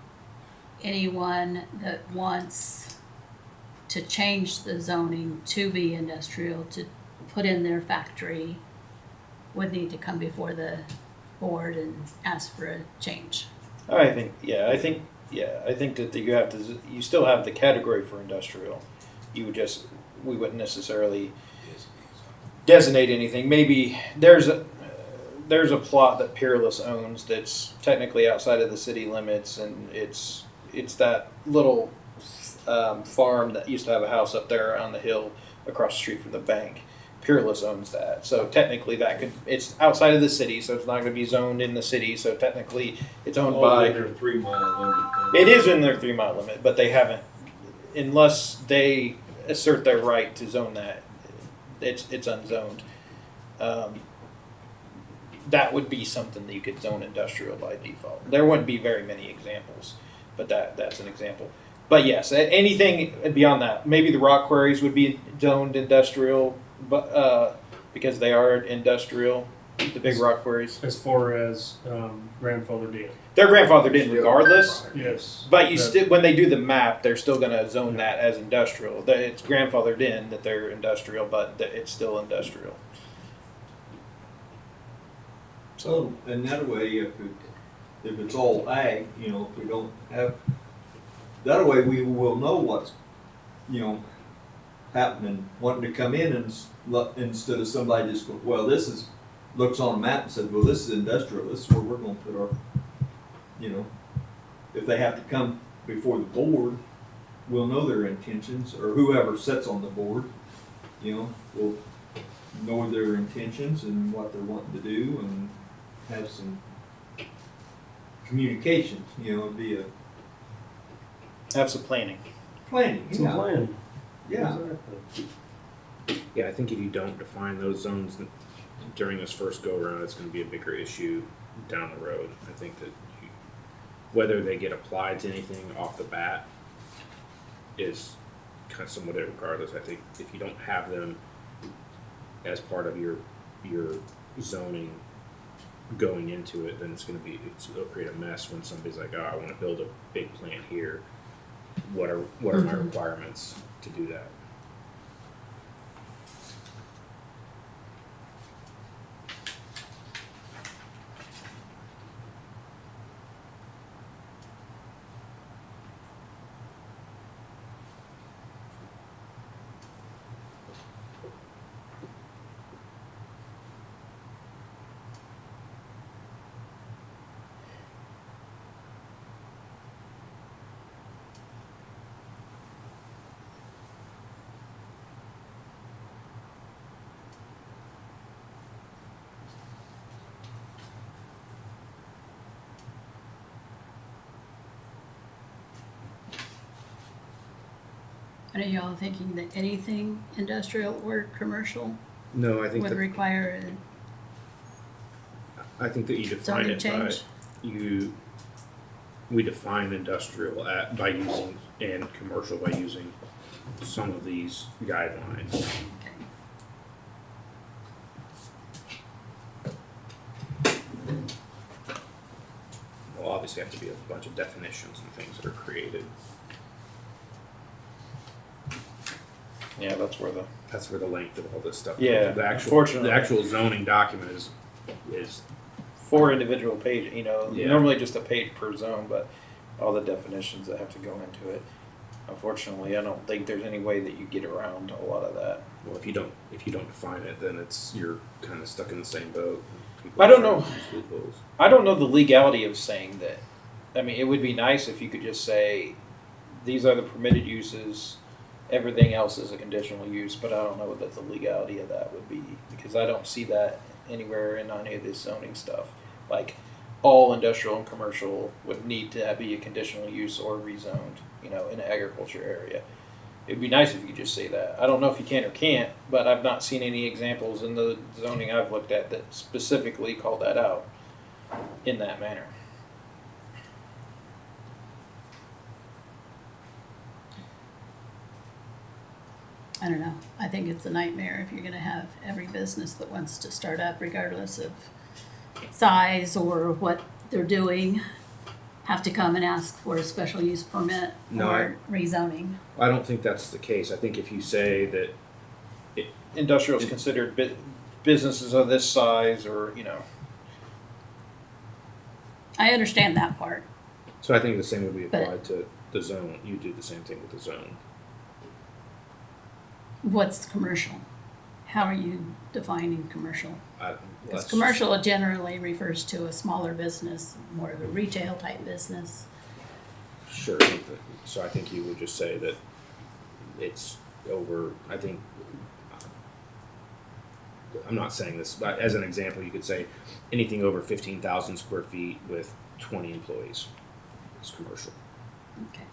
anyone that wants to change the zoning to be industrial, to put in their factory, would need to come before the board and ask for a change. I think that you have to, you still have the category for industrial. We wouldn't necessarily designate anything. Maybe there's a plot that Peerless owns that's technically outside of the city limits, and it's that little farm that used to have a house up there on the hill across the street from the bank. Peerless owns that, so technically it's outside of the city, so it's not going to be zoned in the city. So technically, it's owned by. Their 3 mile limit. It is in their 3 mile limit, but they haven't, unless they assert their right to zone that. It's unzoned. That would be something that you could zone industrial by default. There wouldn't be very many examples, but that's an example. But yes, anything beyond that, maybe the rock quarries would be zoned industrial, but because they are industrial, the big rock quarries. As far as grandfathered in. They're grandfathered in regardless. Yes. But when they do the map, they're still going to zone that as industrial. It's grandfathered in that they're industrial, but it's still industrial. So, and that way, if it's all ag, you know, if we don't have, that way we will know what's, you know, happening, wanting to come in and instead of somebody just go, well, looks on a map and says, well, this is industrial, this is where we're gonna put our, you know, if they have to come before the board, we'll know their intentions, or whoever sits on the board, you know, will know their intentions and what they're wanting to do, and have some communication, you know, via Have some planning. planning, Some yeah, plan. yeah. Exactly. Yeah, I think if you don't define those zones during this first go around, it's going to be a bigger issue down the road. I think that whether they get applied to anything off the bat is kind of somewhat regardless. I think if you don't have them as part of your zoning going into it, then it'll create a mess when somebody's like, oh, I want to build a big plant here. What are my requirements to do that? Are y'all thinking that anything industrial or commercial No, I think would require I think that you a define zoning it change? we define industrial by using and commercial by using some of these guidelines. Okay. There'll obviously have to be a bunch of definitions and things that are created. Yeah, that's where the length of all this stuff. Yeah, the actual zoning document is 4 individual pages. You know, Yeah. normally just a page per zone, but all the definitions that have to go into it. Unfortunately, I don't think there's any way that you get around a lot of that. well, if you don't define it, then you're kind of stuck in the same boat. I don't know. Loopholes. I don't know the legality of saying that. I mean, it would be nice if you could just say, these are the permitted uses, everything else is a conditional use, but I don't know what the legality of that would be, because I don't see that anywhere in any of this zoning stuff. Like, all industrial and commercial would need to be a conditional use or rezoned, you know, in an agriculture area. It'd be nice if you could just say that. I don't know if you can or can't, but I've not seen any examples in the zoning I've looked at that specifically call that out in that manner. I don't know. I think it's a nightmare if you're gonna have every business that wants to start up, regardless of size or what they're doing, have to come and ask for a special use permit No, or rezoning. I don't think that's the case. I think if you say that, Industrial is considered businesses of this size, or I understand that part. so I think the same would be But- applied to the zone. You do the same thing with the zone. What's commercial? How are you defining commercial? Because That's- commercial generally refers to a smaller business, more of a retail type business. Sure. So I think you would just say that it's over, I think, I'm not saying this, but as an example, you could say anything over 15,000 square feet with 20 employees is commercial. Okay.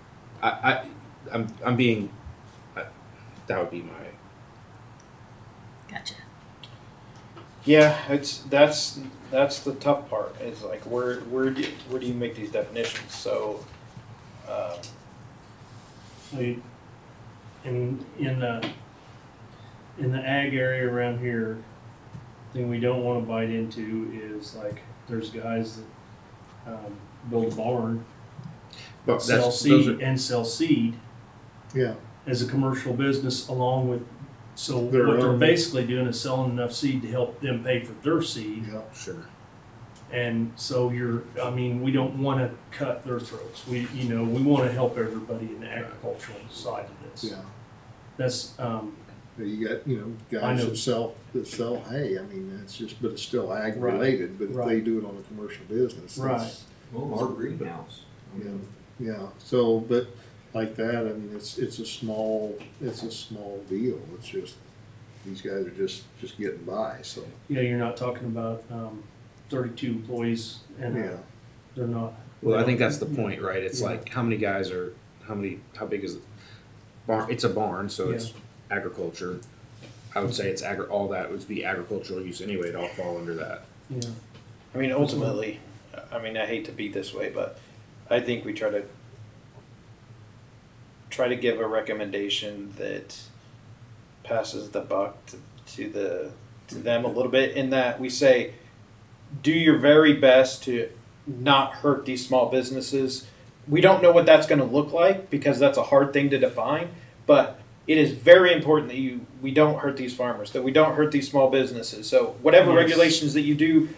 I'm being, that would be my, Gotcha. yeah, that's the tough part. Is like where do you make these definitions? So, We, in the ag area around here, thing we don't wanna bite into is like, there's guys that, build a barn, but sell that's, those seed, are, and sell seed Yeah, as a commercial business along with, so Their what they're own- basically doing is selling enough seed to help them pay for their seed. yeah. sure. And so we don't wanna cut their throats. We wanna help everybody in the agricultural side of this. Yeah. That's, You got, I guys know. that sell hay, I mean, that's just, but it's still ag Right, related, but if they right. do it on a commercial business. Right. that's- Well, our greenhouse. Yeah, yeah, so, but like that, I mean, it's a small deal, it's just, these guys are just getting by, so, yeah, you're not talking about 32 employees and yeah. they're not. Well, I think that's the point, right? It's Yeah. like how many guys are, how big is it? Barn, it's a barn, so it's agriculture. I would say it's all that would be agricultural use anyway, it'd all fall under that. Yeah. I mean, ultimately, I hate to be this way, but I think we try to give a recommendation that passes the buck to them a little bit, in that we say, do your very best to not hurt these small businesses. We don't know what that's going to look like because that's a hard thing to define, but it is very important that we don't hurt these farmers, that we don't hurt these small businesses. So whatever Yes. regulations that you do,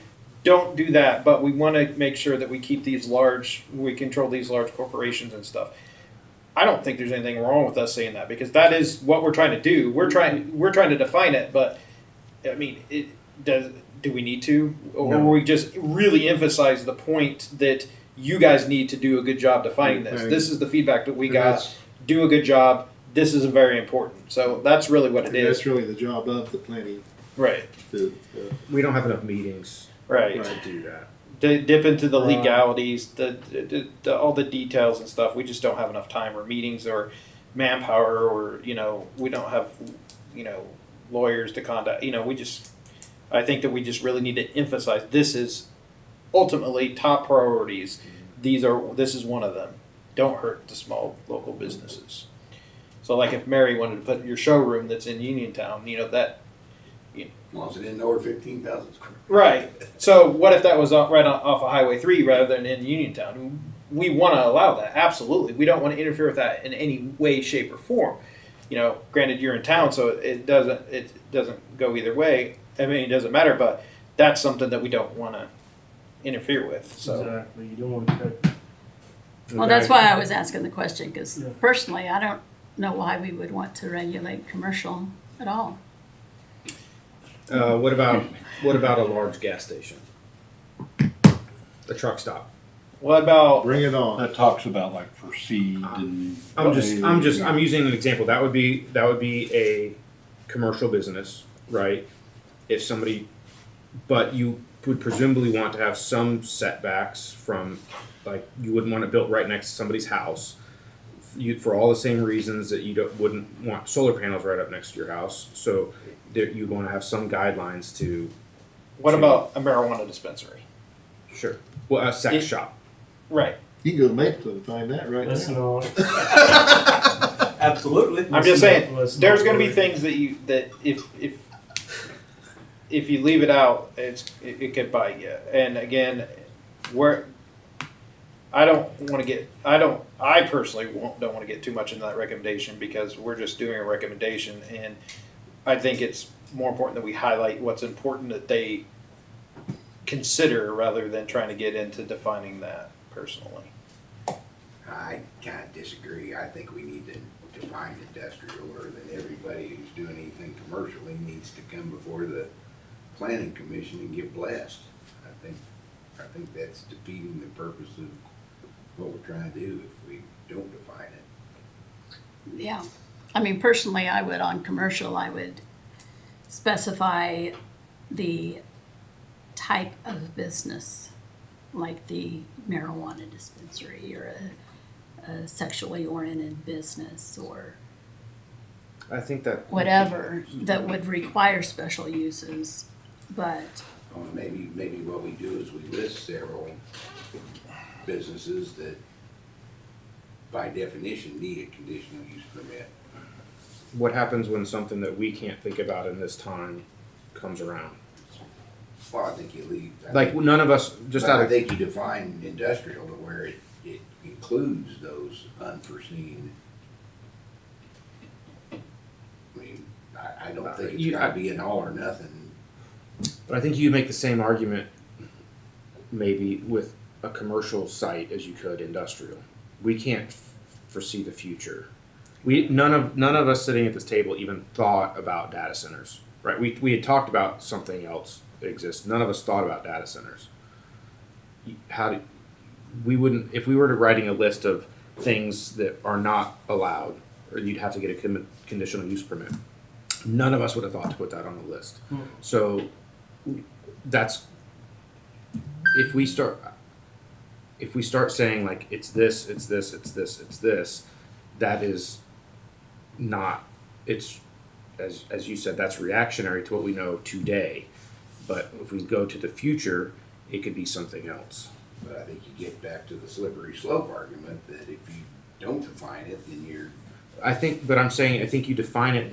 don't do that, but we want to make sure that we keep we control these large corporations and stuff. I don't think there's anything wrong with us saying that, because that is what we're trying to do. We're trying to define it, but I mean, do we need to, or No. we just really emphasize the point that you guys need to do a good job defining this? Okay. This is the feedback that we And got. that's- Do a good job. This is very important. So that's really what it And that's is. really the job of the planning, Right. We don't have enough meetings Right. to do that. Dip into the Right. legalities, the all the details and stuff. We just don't have enough time or meetings or manpower, or we don't have lawyers to contact. I think that we just really need to emphasize this is ultimately top priorities. This is one of them. Don't hurt the small local businesses. So like if Mary wanted to put your showroom that's in Uniontown, that. As long as it didn't over 15,000 square. Right. So what if that was off of Highway 3 rather than in Uniontown? We want to allow that, absolutely. We don't want to interfere with that in any way, shape, or form. Granted you're in town, so it doesn't go either way. I mean, it doesn't matter, but that's something that we don't want to interfere with. So Exactly. You don't want to cut. Well, that's why I was asking the question, because Yeah. personally, I don't know why we would want to regulate commercial at all. What about a large gas station? A truck stop. what about bring it on. That talks about like for seed and. I'm using an example. That would be a commercial business, right? If somebody, but you would presumably want to have some setbacks from, like, you wouldn't want it built right next to somebody's house for all the same reasons that you wouldn't want solar panels right up next to your house. So you want to have some guidelines to. What about a marijuana dispensary? Sure. Well, a sex shop. Right. You can go to Mapleton and find that right Let's now. not. Absolutely. I'm just saying, Let's not there's going to be worry. things that if you leave it out, it could bite you. And again, I personally don't want to get too much into that recommendation because we're just doing a recommendation, and I think it's more important that we highlight what's important that they consider rather than trying to get into defining that personally. I kind of disagree. I think we need to define industrial, or that everybody who's doing anything commercially needs to come before the planning commission and get blessed. I think that's defeating the purpose of what we're trying to do if we don't define it. Yeah, I mean, personally, on commercial, I would specify the type of business, like the marijuana dispensary or a sexually oriented business or I think that whatever that would require special uses, but Well, maybe what we do is we list several businesses that by definition need a conditional use permit. what happens when something that we can't think about in this time comes around? Well, I think you leave. Like none of us just But out I of think you define industrial to where it includes those unforeseen. I mean, I don't think it's gotta be an all or nothing. But I think you make the same argument maybe with a commercial site as you could industrial. We can't foresee the future. None of us sitting at this table even thought about data centers, right? We had talked about something else that exists. None of us thought about data centers. If we were to writing a list of things that are not allowed, or you'd have to get a conditional use permit, none of us would have thought to put that on the list. So that's if we start saying like it's this, that is not, it's as you said, that's reactionary to what we know today. But if we go to the future, it could be something else. But I think you get back to the slippery slope argument that if you don't define it, then you're. I think you can define it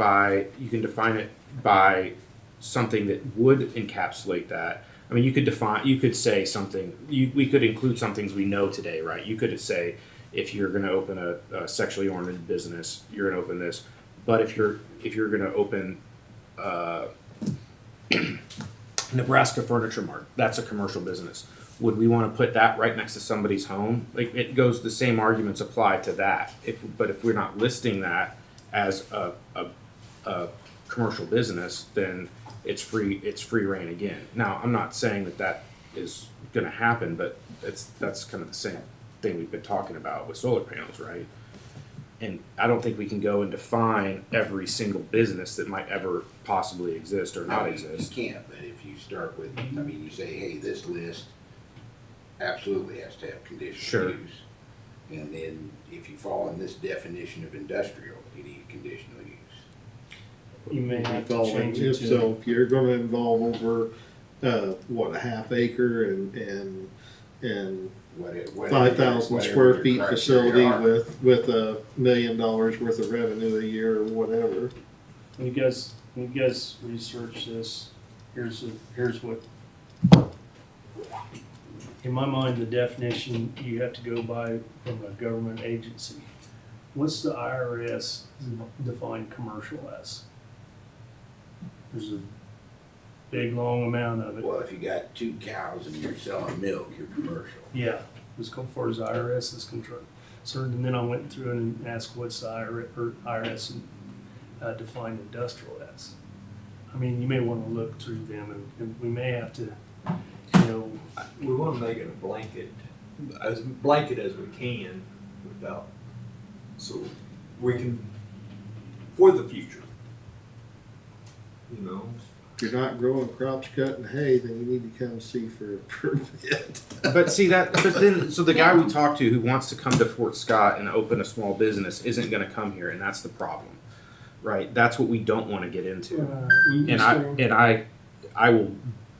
by something that would encapsulate that. I mean, you could say something, we could include some things we know today, right? You could say, if you're gonna open a sexually oriented business, you're gonna open this. But if you're gonna open, Nebraska Furniture Mart, that's a commercial business. Would we want to put that right next to somebody's home? Like it goes, the same arguments apply to that. But if we're not listing that as a commercial business, then it's free reign again. Now, I'm not saying that is going to happen, but that's kind of the same thing we've been talking about with solar panels, right? And I don't think we can go and define every single business that might ever possibly exist or not exist. You can't, but if you start with, I mean, you say, hey, this list absolutely has to have conditional use. And then if you fall in this definition of industrial, you need conditional use. You may have to change it to. So if you're gonna involve over, a half acre and Whatever 5,000 square your feet criteria facility are. with $1 million worth of revenue a year or whatever. You guys research this. Here's what. In my mind, the definition you have to go by from a government agency. What's the IRS define commercial as? There's a big long amount of it. Well, if you got 2 cows and you're selling milk, you're commercial. Yeah, as far as IRS is concerned. And then I went through and asked what's the IRS define industrial as. I mean, you may want to look through them, and we may have to, We want to make it a blanket, as blanket as we can, without, so we can, for the future. If you're not growing crops, cutting hay, then you need to come see for a permit. But see that, but then, so the guy we talked to who wants to come to Fort Scott and open a small business isn't gonna come here, and that's the problem, right? That's what we don't wanna get into. I will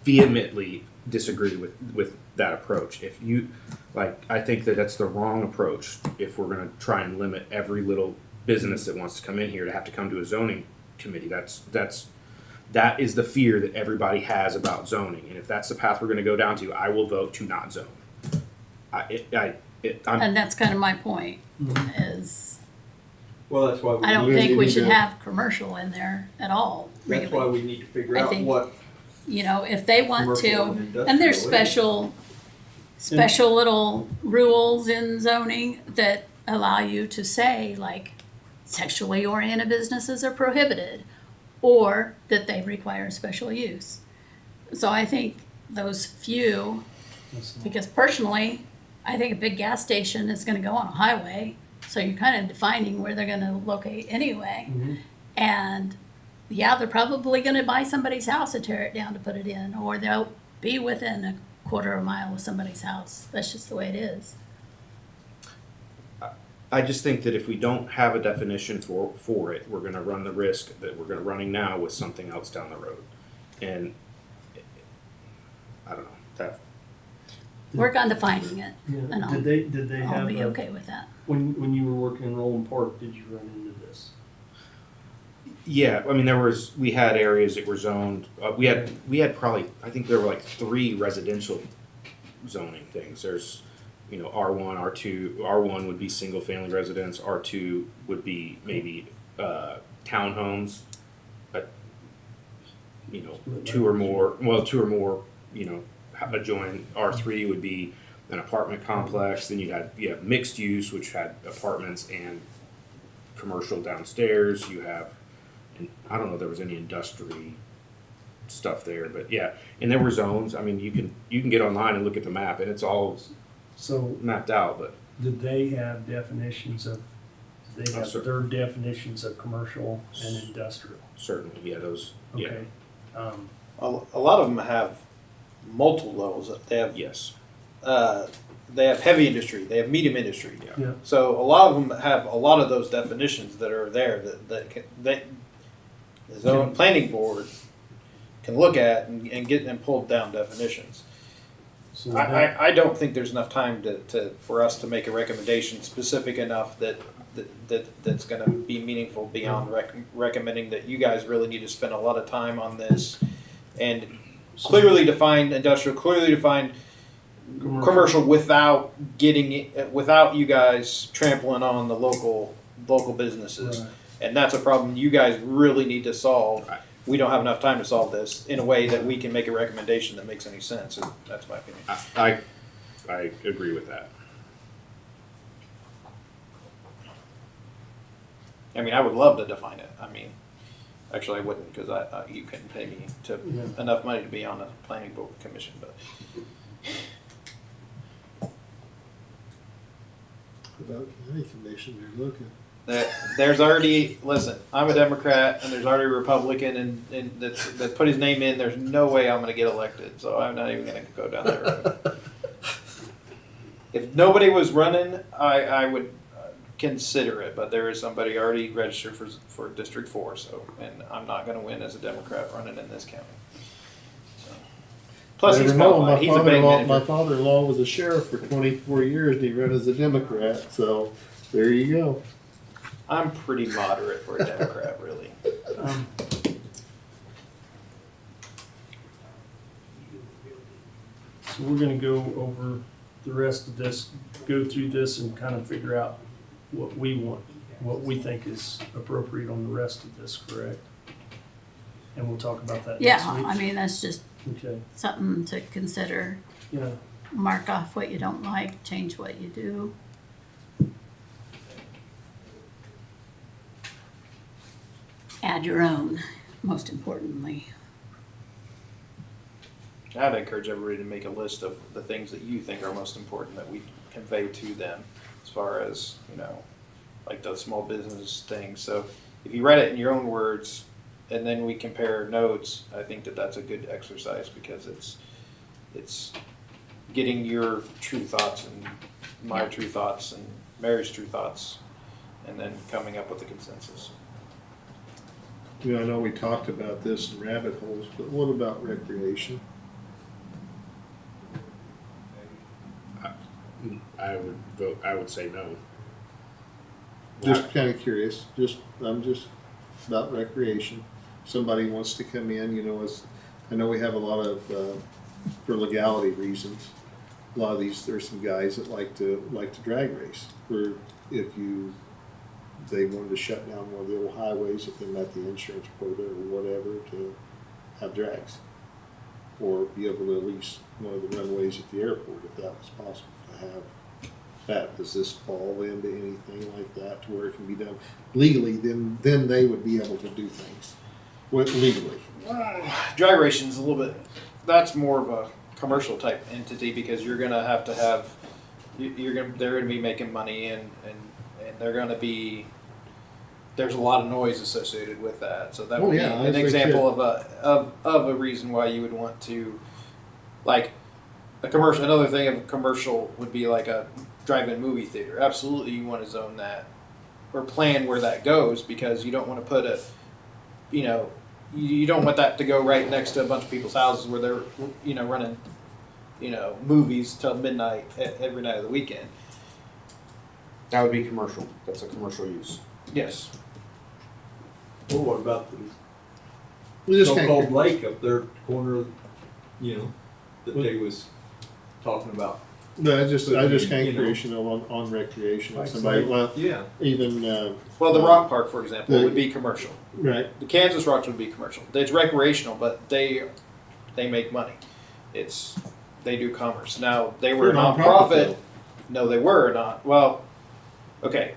vehemently disagree with that approach. If you, like, I think that that's the wrong approach if we're gonna try and limit every little business that wants to come in here to have to come to a zoning committee. That is the fear that everybody has about zoning, and if that's the path we're going to go down to, I will vote to not zone. And that's kind of my point, is Well, that's why we I don't need, think we need should to- have commercial in there at all, that's why really. we need to figure I out think what You know, if they want commercial to, and and there's industrial special little rules in zoning that allow you to say, like, sexually oriented businesses are prohibited, or that they require special use. So I think those few, because personally, I think a big gas station is gonna go on a highway, so you're kind of defining where they're gonna locate anyway. And yeah, they're probably gonna buy somebody's house and tear it down to put it in, or they'll be within a quarter of a mile of somebody's house. That's just the way it is. I just think that if we don't have a definition for it, we're going to run the risk that we're running now with something else down the road, and I don't know that. Work on defining it, and Yeah. I'll, Did they I'll have be a- okay with that. when you were working in Roland Park? Did you run into this? Yeah, I mean we had areas that were zoned. We had probably, I think there were like 3 residential zoning things. There's, you know, R1, R2. R1 would be single family residence. R2 would be maybe townhomes, you know, 2 or more. Well, 2 or more, you know, adjoin. R3 would be an apartment complex. Then you have mixed use, which had apartments and commercial downstairs. You have, and I don't know if there was any industry stuff there, but yeah, and there were zones. I mean, you can get online and look at the map, and it's all So mapped out. But did they have definitions of? Did they have sir. their definitions of commercial and industrial? certainly, yeah, those. Yeah, Okay. A lot of them have multiple levels. They have yes, heavy industry, they have medium industry. yeah. Yeah. So a lot of them have a lot of those definitions that are there that the zone planning board can look at and get and pull down definitions. So that- I don't think there's enough time for us to make a recommendation specific enough that's going to be meaningful beyond recommending that you guys really need to spend a lot of time on this and clearly define industrial, clearly define commercial without without you guys trampling on the local businesses. Right. And that's a problem you guys really need to solve. Right. We don't have enough time to solve this in a way that we can make a recommendation that makes any sense. That's my opinion. I agree with that. I mean, I would love to define it. I mean, actually, I wouldn't because you couldn't pay me enough money to be on the planning board commission. But About county commission, you're looking. there's already I'm a Democrat and there's already a Republican and that put his name in. There's no way I'm going to get elected, so I'm not even going to go down that road. If nobody was running, I would consider it, but there is somebody already registered for District 4, so, and I'm not going to win as a Democrat running in this county. So. Plus, he's Never know, qualified. He's a bank my manager. father-in-law was a sheriff for 24 years, and he ran as a Democrat, so there you go. I'm pretty moderate for a Democrat, really. So we're gonna go over the rest of this, go through this and kind of figure out what we want, what we think is appropriate on the rest of this, correct? And we'll talk about that next Yeah, week. I mean, that's just Okay, something to consider. yeah, Mark off what you don't like, change what you do. Add your own, most importantly. I'd encourage everybody to make a list of the things that you think are most important that we convey to them, as far as, like the small business thing. So if you write it in your own words, and then we compare notes, I think that that's a good exercise because it's getting your true thoughts and my Yeah. true thoughts and Mary's true thoughts, and then coming up with a consensus. You know, I know we talked about this in rabbit holes, but what about recreation? I would say no. Just kind of curious, I'm just about recreation. Somebody wants to come in, you know, I know we have a lot of, for legality reasons, a lot of there's some guys that like to drag race. Or if they wanted to shut down one of the old highways, if they met the insurance quota or whatever, to have drags. Or be able to lease one of the runways at the airport if that was possible to have that. Does this fall into anything like that to where it can be done legally? Then they would be able to do things legally. Drag ration's a little bit, that's more of a commercial type entity because you're gonna have to have, they're gonna be making money and they're gonna be, there's a lot of noise associated with that. So that would be an example of a reason why you would want to, like, a commercial. Another thing of a commercial would be like a drive-in movie theater. Absolutely, you want to zone that or plan where that goes because you don't want to put a, you don't want that to go right next to a bunch of people's houses where they're, running, movies till midnight every night of the weekend. That would be commercial. That's a commercial use. Yes. Well, what about We the just so-called can't. lake up there at the corner, that they was talking about? No, I just kind of You know. curious, on recreation. Like Somebody, well, Yeah. even Well, the Rock Park, for example, would be commercial. right. The Kansas Rocks would be commercial. It's recreational, but they make money. They do commerce. Now they were a They're nonprofit, nonprofit. No, they were not. Well, okay.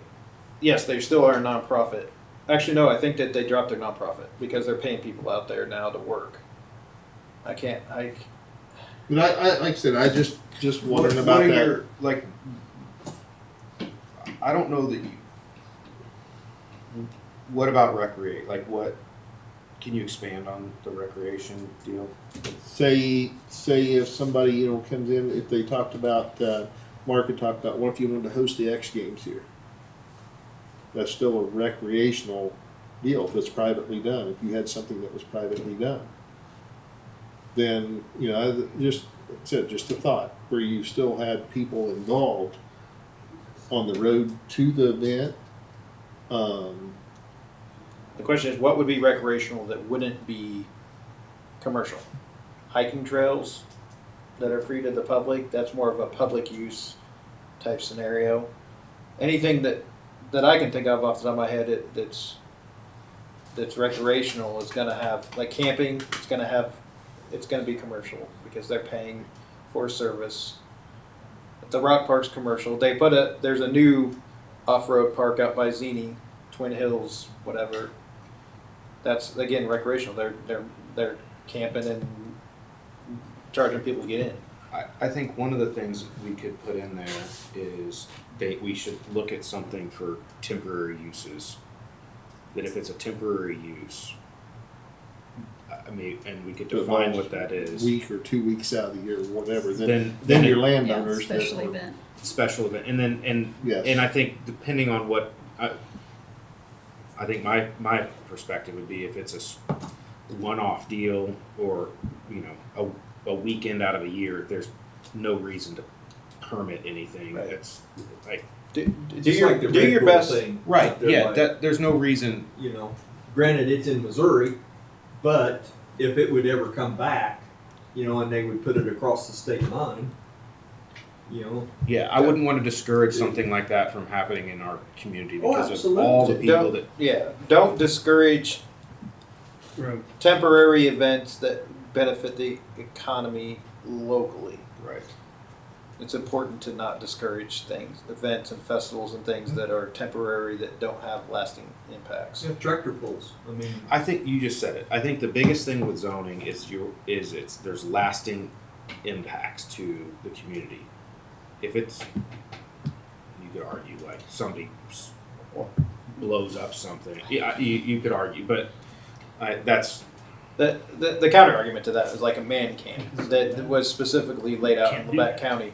Yes, they still are a nonprofit. Actually, no. I think that they dropped their nonprofit because they're paying people out there now to work. But I like I said, I just wondering about that. I don't know that you. What about recreate? Like, what? Can you expand on the recreation deal? Say if somebody comes in, if they talked about Mark had talked about, what if you wanted to host the X Games here? That's still a recreational deal if it's privately done. If you had something that was privately done, then just a thought where you still had people involved on the road to the event. The question is, what would be recreational that wouldn't be commercial? Hiking trails that are free to the public. That's more of a public use type scenario. Anything that I can think of off the top of my head that's recreational is going to have, like camping. It's going to be commercial because they're paying for a service. The Rock Park's commercial. There's a new off-road park out by Zini, Twin Hills, whatever. That's again recreational. They're camping and charging people to get in. I think one of the things we could put in there is we should look at something for temporary uses. That if it's a temporary use, I mean, and we could define what that is. Week or 2 weeks out of the year, or whatever. Then Your Yeah, landowners. special event. Special event, and Yes. and I think depending on what I think my perspective would be if it's a one-off deal or a weekend out of a year, there's no reason to permit anything. Right. That's like Do Just your, like the do Red your Bull best. thing. right. They're Yeah, like, there's no reason. Granted, it's in Missouri, but if it would ever come back, and they would put it across the state line, Yeah, I wouldn't want to discourage something like that from happening in our community Oh, because of absolutely. all the people Don't discourage Right. temporary events that benefit the economy locally. right. It's important to not discourage events and festivals and things that are temporary that don't have lasting impacts. yeah, tractor pulls. I mean, I think you just said it. I think the biggest thing with zoning is there's lasting impacts to the community. If it's, you could argue like somebody blows up something. Yeah, you could argue, but That's, The counter argument to that is like a man camp that was specifically laid out in Lebec County.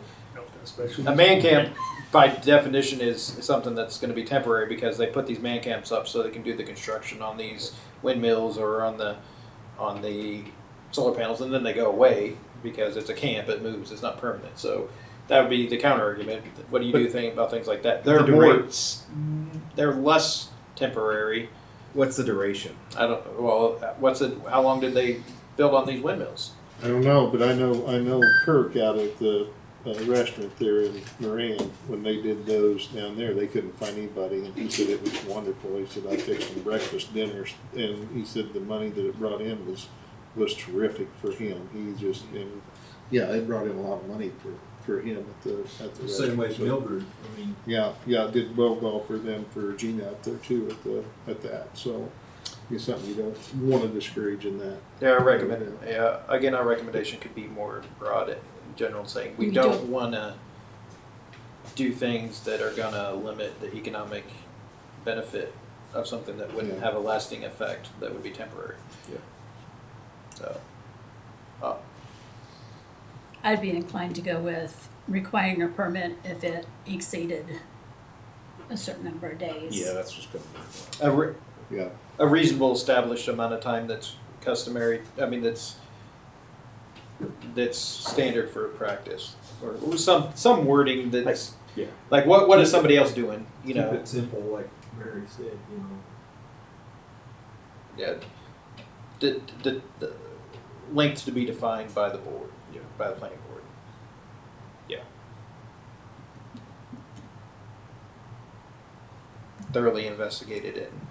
Especially A man camp, by definition, is something that's going to be temporary because they put these man camps up so they can do the construction on these windmills or on the solar panels, and then they go away because it's a camp. It moves. It's not permanent. So that would be the counter argument. What do you do think about things like that? They're less temporary. what's the duration? I don't. Well, how long did they build on these windmills? I don't know, but I know Kirk out at the restaurant there in Moran, when they did those down there, they couldn't find anybody, and he said it was wonderful. He said, I fixed them breakfast, dinners, and he said the money that it brought in was terrific for him. He just, and yeah, it brought in a lot of money for him at the The same way as restaurant. Mildred, I mean, Yeah, it did well for them, for Gina out there too at that. So it's something you don't want to discourage in that. Yeah, I recommend it. Yeah, again, our recommendation could be more broad in general, saying we We don't don't- want to do things that are going to limit the economic benefit of something that wouldn't Yeah. have a lasting effect, that would be temporary. Yeah. So, I'd be inclined to go with requiring a permit if it exceeded a certain number of days. Yeah, that's just gonna be. a, re- Yeah. a reasonable established amount of time that's customary. I mean, that's standard for practice, or some wording that's Yeah. like what is somebody else doing? You keep know, it simple, like Mary said, you know. yeah. The length to be defined by the board, by the planning board. Yeah. Thoroughly investigated it and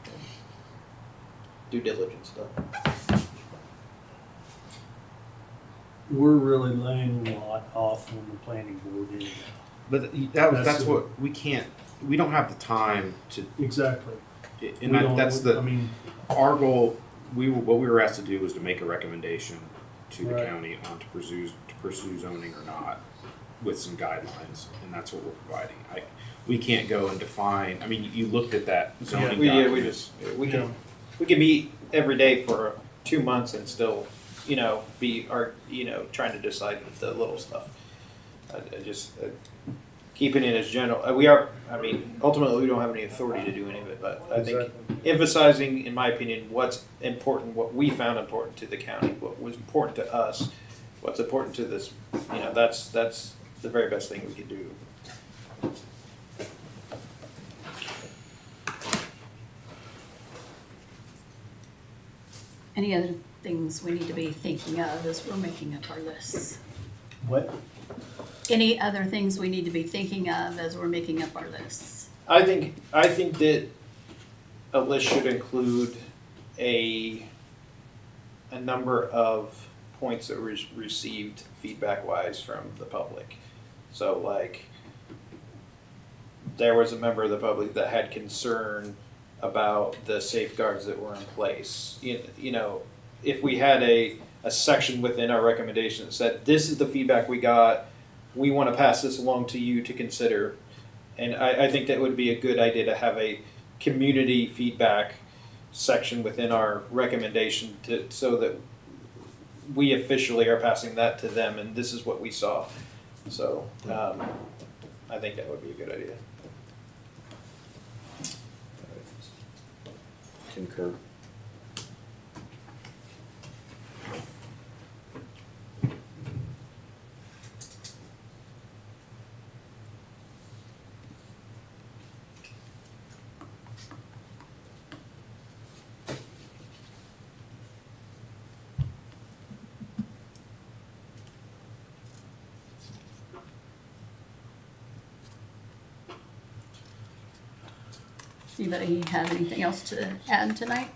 due diligence stuff. We're really laying a lot off on the planning board anyhow. But That's that's the- what we don't have the time to, Exactly. and We don't- that's I mean, our goal. What we were asked to do was to make a recommendation to the Right. county on to pursue zoning or not, with some guidelines, and that's what we're providing. We can't go and define. I mean, you looked at that zoning We document. can meet every day for 2 months and still, be trying to decide the little stuff. I just keeping it as general. Ultimately, we don't have any authority to do any of it, but I think emphasizing, in my opinion, what's important, what we found important to the county, what was important to us, what's important to this, that's the very best thing we could do. Any other things we need to be thinking of as we're making up our lists? what? Any other things we need to be thinking of as we're making up our lists? I think that a list should include a number of points that were received feedback wise from the public. So like, there was a member of the public that had concern about the safeguards that were in place. If we had a section within our recommendation that said, this is the feedback we got, we want to pass this along to you to consider. And I think that would be a good idea to have a community feedback section within our recommendation so that we officially are passing that to them and this is what we saw. So I think that would be a good idea. Concur. Anybody have anything else to add tonight?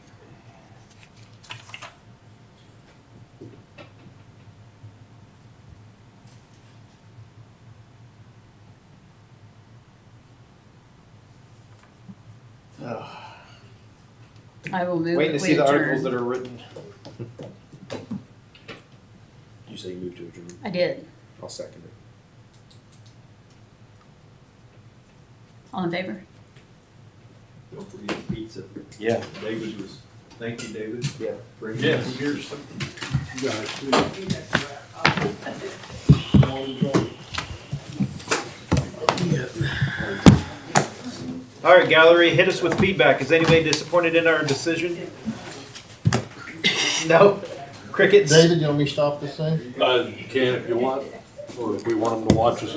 I will move Waiting to that see we the articles adjourn. that are written. You say you move to adjourn. I did. I'll second it. All in favor? Don't forget pizza. Yeah. David was Thank you, David. Yeah. Bring Yeah, this. here's you guys too. All right, gallery, hit us with feedback. Is anybody disappointed in our decision? No? Crickets? David, you want me to stop this thing? You can if you want, or if we want them to watch us